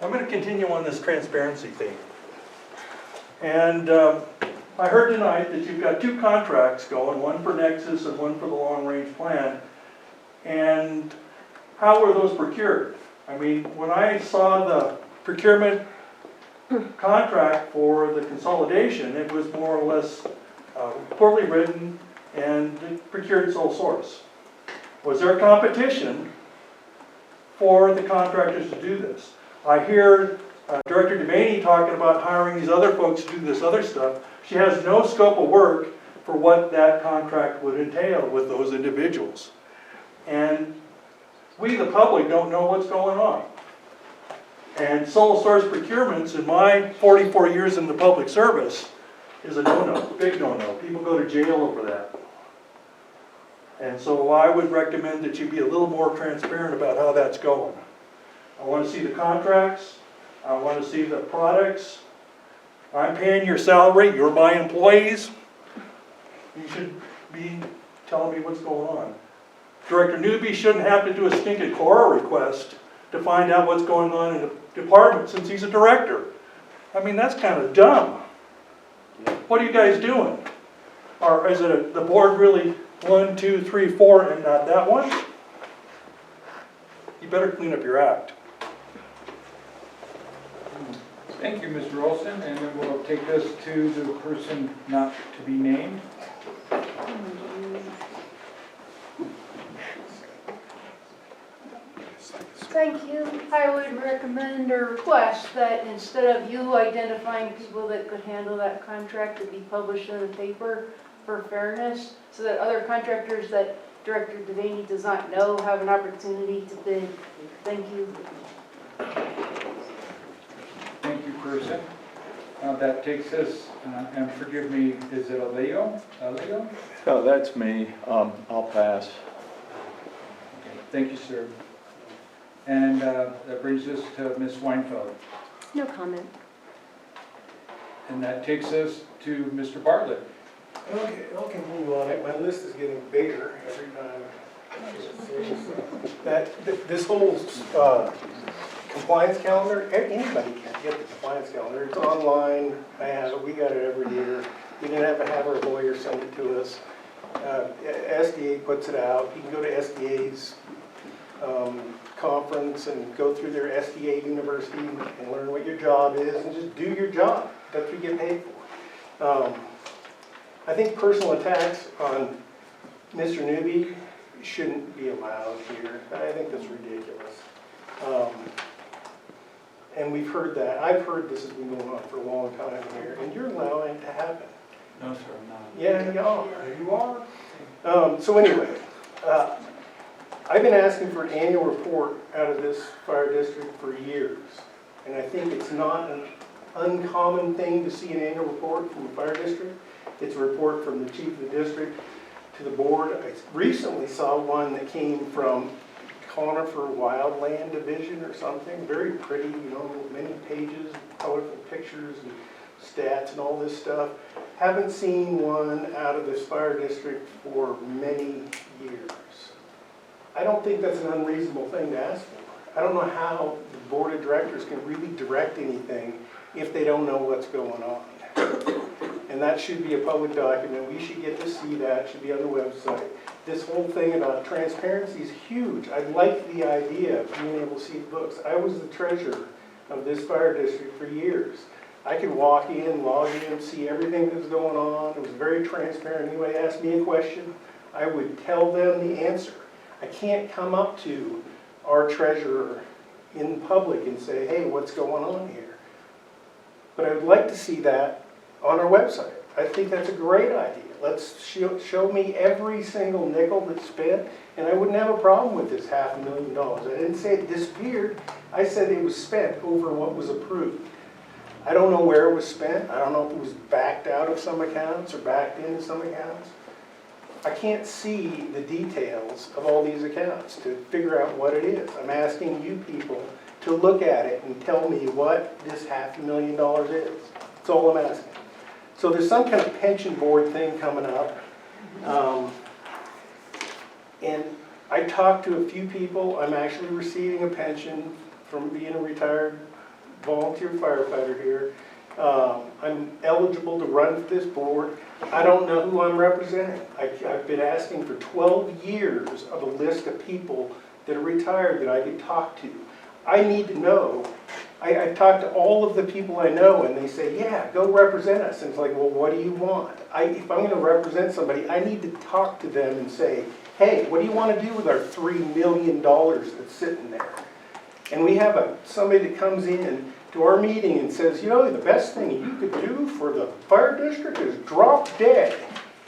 I'm going to continue on this transparency theme. And I heard tonight that you've got 2 contracts going, one for Nexus and one for the long-range plan. And how were those procured? I mean, when I saw the procurement contract for the consolidation, it was more or less poorly written and procured sole source. Was there competition for the contractors to do this? I hear Director Devaney talking about hiring these other folks to do this other stuff. She has no scope of work for what that contract would entail with those individuals. And we, the public, don't know what's going on. And sole source procurements, in my 44 years in the public service, is a no-no, big no-no. People go to jail over that. And so I would recommend that you be a little more transparent about how that's going. I want to see the contracts. I want to see the products. I'm paying your salary. You're my employees. You should be telling me what's going on. Director Newby shouldn't have to do a stinking Cora request to find out what's going on in the department since he's a director. I mean, that's kind of dumb. What are you guys doing? Or is it the board really 1, 2, 3, 4 and not that one? You better clean up your act. Thank you, Mr. Olson, and then we'll take this to the person not to be named. Thank you. I would recommend or request that instead of you identifying people that could handle that contract, it be published in the paper for fairness, so that other contractors that Director Devaney does not know have an opportunity to bid. Thank you. Thank you, person. That takes us, and forgive me, is it Aleo? Aleo? Oh, that's me. I'll pass. Okay. Thank you, sir. And that brings us to Ms. Weinfeld. No comment. And that takes us to Mr. Bartlett. Okay, I'll continue on it. My list is getting bigger every time. This whole compliance calendar, anybody can get the compliance calendar. It's online. I have it. We got it every year. We didn't have to have our lawyer send it to us. SDA puts it out. You can go to SDA's conference and go through their SDA university and learn what your job is and just do your job. That's what you get paid for. I think personal attacks on Mr. Newby shouldn't be allowed here. I think that's ridiculous. And we've heard that. I've heard this has been going on for a long time here, and you're allowing it to happen. No, sir, I'm not. Yeah, you are. You are. So anyway, I've been asking for an annual report out of this fire district for years. And I think it's not an uncommon thing to see an annual report from a fire district. It's a report from the chief of the district to the board. I recently saw one that came from Conifer Wildland Division or something. Very pretty, you know, many pages, colorful pictures and stats and all this stuff. Haven't seen one out of this fire district for many years. I don't think that's an unreasonable thing to ask for. I don't know how the board of directors can really direct anything if they don't know what's going on. And that should be a public document. We should get to see that. It should be on the website. This whole thing about transparency is huge. I like the idea of being able to see the books. I was the treasurer of this fire district for years. I could walk in, log in, see everything that was going on. It was very transparent. Anybody asked me a question, I would tell them the answer. I can't come up to our treasurer in public and say, hey, what's going on here? But I would like to see that on our website. I think that's a great idea. Let's show me every single nickel that's spent, and I wouldn't have a problem with this $500,000. I didn't say it disappeared. I said it was spent over what was approved. I don't know where it was spent. I don't know if it was backed out of some accounts or backed into some accounts. I can't see the details of all these accounts to figure out what it is. I'm asking you people to look at it and tell me what this $500,000 is. That's all I'm asking. So there's some kind of pension board thing coming up. And I talked to a few people. I'm actually receiving a pension from being a retired volunteer firefighter here. I'm eligible to run for this board. I don't know who I'm representing. I've been asking for 12 years of a list of people that are retired that I could talk to. I need to know. I talked to all of the people I know and they say, yeah, go represent us. And it's like, well, what do you want? If I'm going to represent somebody, I need to talk to them and say, hey, what do you want to do with our $3 million that's sitting there? And we have somebody that comes in to our meeting and says, you know, the best thing you could do for the fire district is drop dead.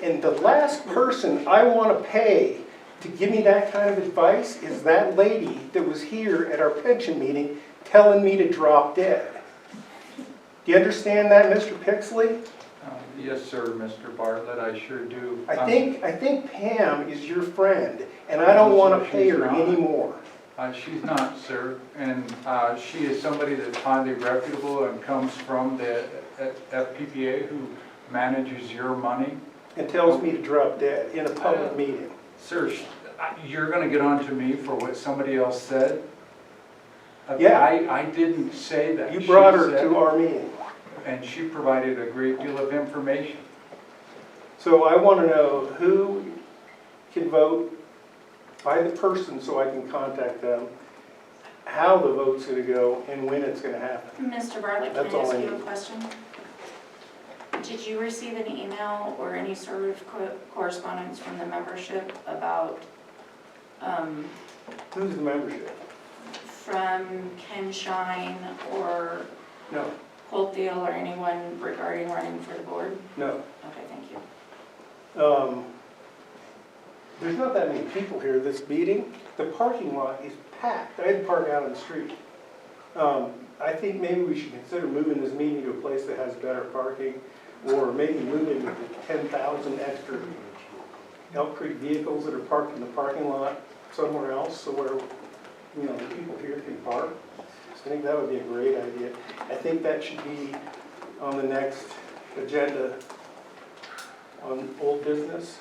And the last person I want to pay to give me that kind of advice is that lady that was here at our pension meeting telling me to drop dead. Do you understand that, Mr. Pixley? Yes, sir, Mr. Bartlett, I sure do. I think Pam is your friend, and I don't want to pay her anymore. She's not, sir, and she is somebody that's highly reputable and comes from the FPPA who manages your money. And tells me to drop dead in a public meeting. Sir, you're going to get on to me for what somebody else said? Yeah. I didn't say that. You brought She her said to our meeting. and she provided a great deal of information. So I want to know who can vote by the person so I can contact them, how the vote's going to go, and when it's going to happen. Mr. Bartlett, can That's I all ask I you a need. question? Did you receive an email or any sort of correspondence from the membership about, Who's the membership? from Ken Shine or No, Holthiel or anyone regarding running for the board? no. Okay, thank you. There's not that many people here this meeting. The parking lot is packed. I had to park out on the street. I think maybe we should consider moving this meeting to a place that has better parking, or maybe moving the 10,000 extra Elk Creek vehicles that are parked in the parking lot somewhere else, so where, you know, the people here can park. I think that would be a great idea. I think that should be on the next agenda on old business.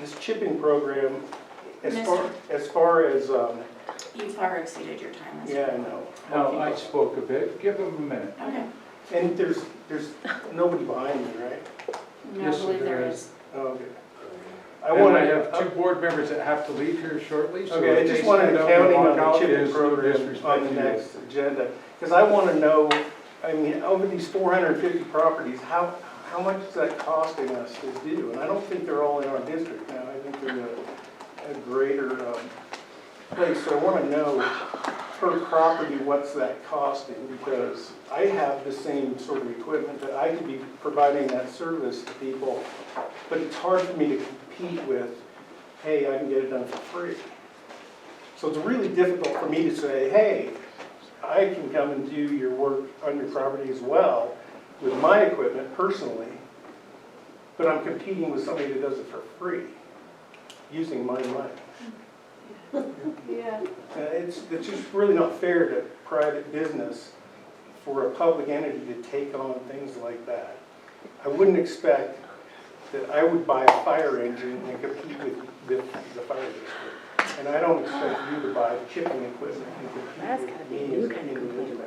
This chipping program, as far as, You far exceeded your time. yeah, I know. No, I spoke a bit, give them a minute. Okay. And there's nobody behind me, right? No, I Yes, believe there there is. is. Oh, okay. And I have two board members that have to leave here shortly, so Okay, I if just they wanted stand to up and counting walk on the out, chipping is program disrespect on the to you. next agenda. Because I want to know, I mean, over these 450 properties, how much is that costing us to do? And I don't think they're all in our district now. I think they're in a greater place. So I want to know per property, what's that costing? Because I have the same sort of equipment that I could be providing that service to people, but it's hard for me to compete with, hey, I can get it done for free. So it's really difficult for me to say, hey, I can come and do your work on your property as well with my equipment personally, but I'm competing with somebody that does it for free, using my money. Yeah. It's just really not fair to private business for a public entity to take on things like that. I wouldn't expect that I would buy a fire engine and compete with the fire district. And I don't expect you to buy chipping equipment and compete with me as an individual.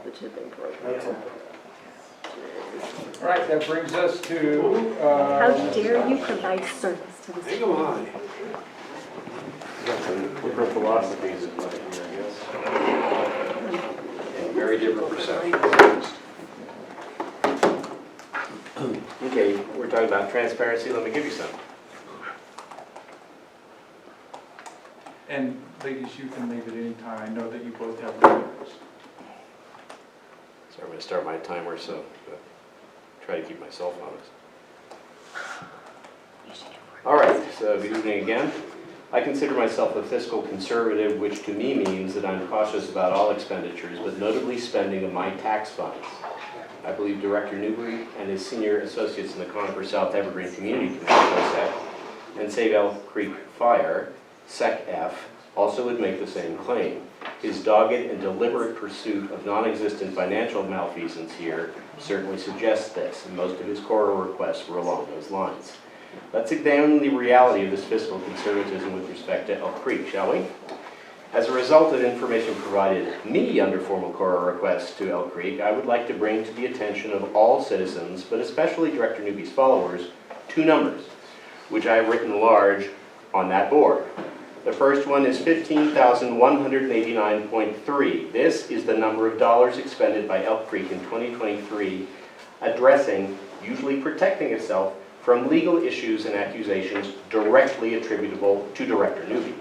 That's all. All right, that brings us to, How dare you provide service to this? Hang on. Got some different philosophies in play here, I guess. And very different perceptions. Okay, we're talking about transparency. Let me give you some. And ladies, you can leave at any time. I know that you both have limits. So I'm going to start my timer, so try to keep myself honest. All right, so good evening again. I consider myself a fiscal conservative, which to me means that I'm cautious about all expenditures, but notably spending of my tax funds. I believe Director Newbury and his senior associates in the Conifer South Evergreen Community Commission, SEC, and Save Elk Creek Fire, SEC-F, also would make the same claim. His dogged and deliberate pursuit of non-existent financial malfeasance here certainly suggests this, and most of his core requests were along those lines. Let's examine the reality of this fiscal conservatism with respect to Elk Creek, shall we? As a result of information provided me under formal core requests to Elk Creek, I would like to bring to the attention of all citizens, but especially Director Newby's followers, two numbers, which I have written large on that board. The first one is $15,189.3. This is the number of dollars expended by Elk Creek in 2023, addressing, usually protecting itself from legal issues and accusations directly attributable to Director Newby.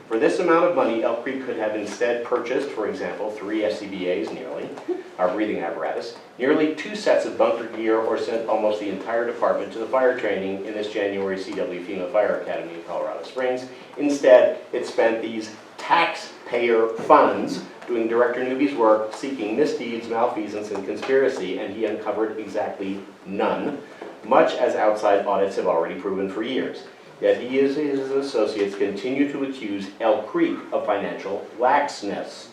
For this amount of money, Elk Creek could have instead purchased, for example, 3 SCBAs nearly, our breathing apparatus, nearly 2 sets of bunker gear, or sent almost the entire department to the fire training in this January CW FEMA Fire Academy in Colorado Springs. Instead, it spent these taxpayer funds doing Director Newby's work, seeking misdeeds, malfeasance, and conspiracy, and he uncovered exactly none, much as outside audits have already proven for years. Yet he and his associates continue to accuse Elk Creek of financial laxness.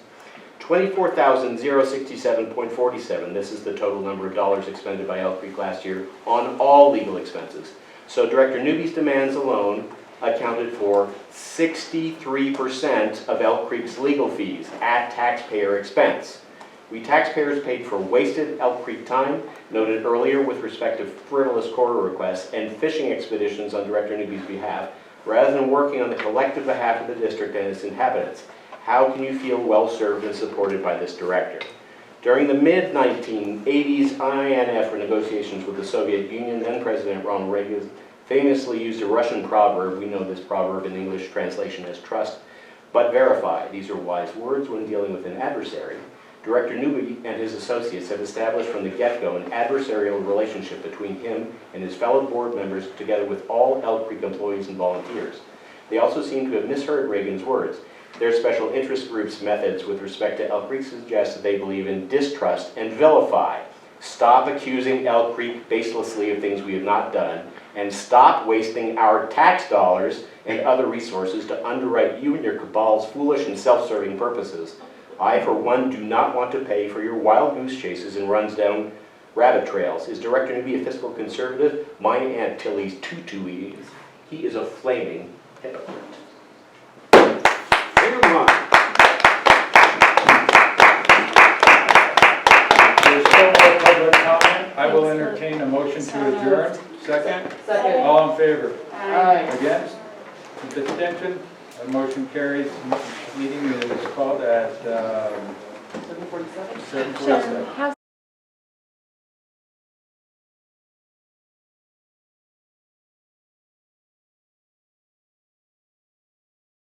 $24,067.47, this is the total number of dollars expended by Elk Creek last year on all legal expenses. So Director Newby's demands alone accounted for 63% of Elk Creek's legal fees at taxpayer expense. We taxpayers paid for wasted Elk Creek time, noted earlier with respect to frivolous quarter requests and fishing expeditions on Director Newby's behalf, rather than working on the collective behalf of the district and its inhabitants. How can you feel well served and supported by this director? During the mid-1980s INF negotiations with the Soviet Union, then President Ronald Reagan famously used a Russian proverb. We know this proverb in English translation as trust, but verify. These are wise words when dealing with an adversary. Director Newby and his associates have established from the get-go an adversarial relationship between him and his fellow board members, together with all Elk Creek employees and volunteers. They also seem to have misheard Reagan's words. Their special interest group's methods with respect to Elk Creek suggest that they believe in distrust and vilify. Stop accusing Elk Creek baselessly of things we have not done, and stop wasting our tax dollars and other resources to underwrite you and your cabal's foolish and self-serving purposes. I, for one, do not want to pay for your wild goose chases and runs down Rabbit Trails. Is Director Newby a fiscal conservative? My Aunt Tilly's tutu is. He is a flaming hypocrite. Bring him on. There's still more public comment. I will entertain a motion to adjourn. Second? Second. All in favor? Aye. Against? Abstention? The motion carries. Meeting is called at 7:47. 7:47.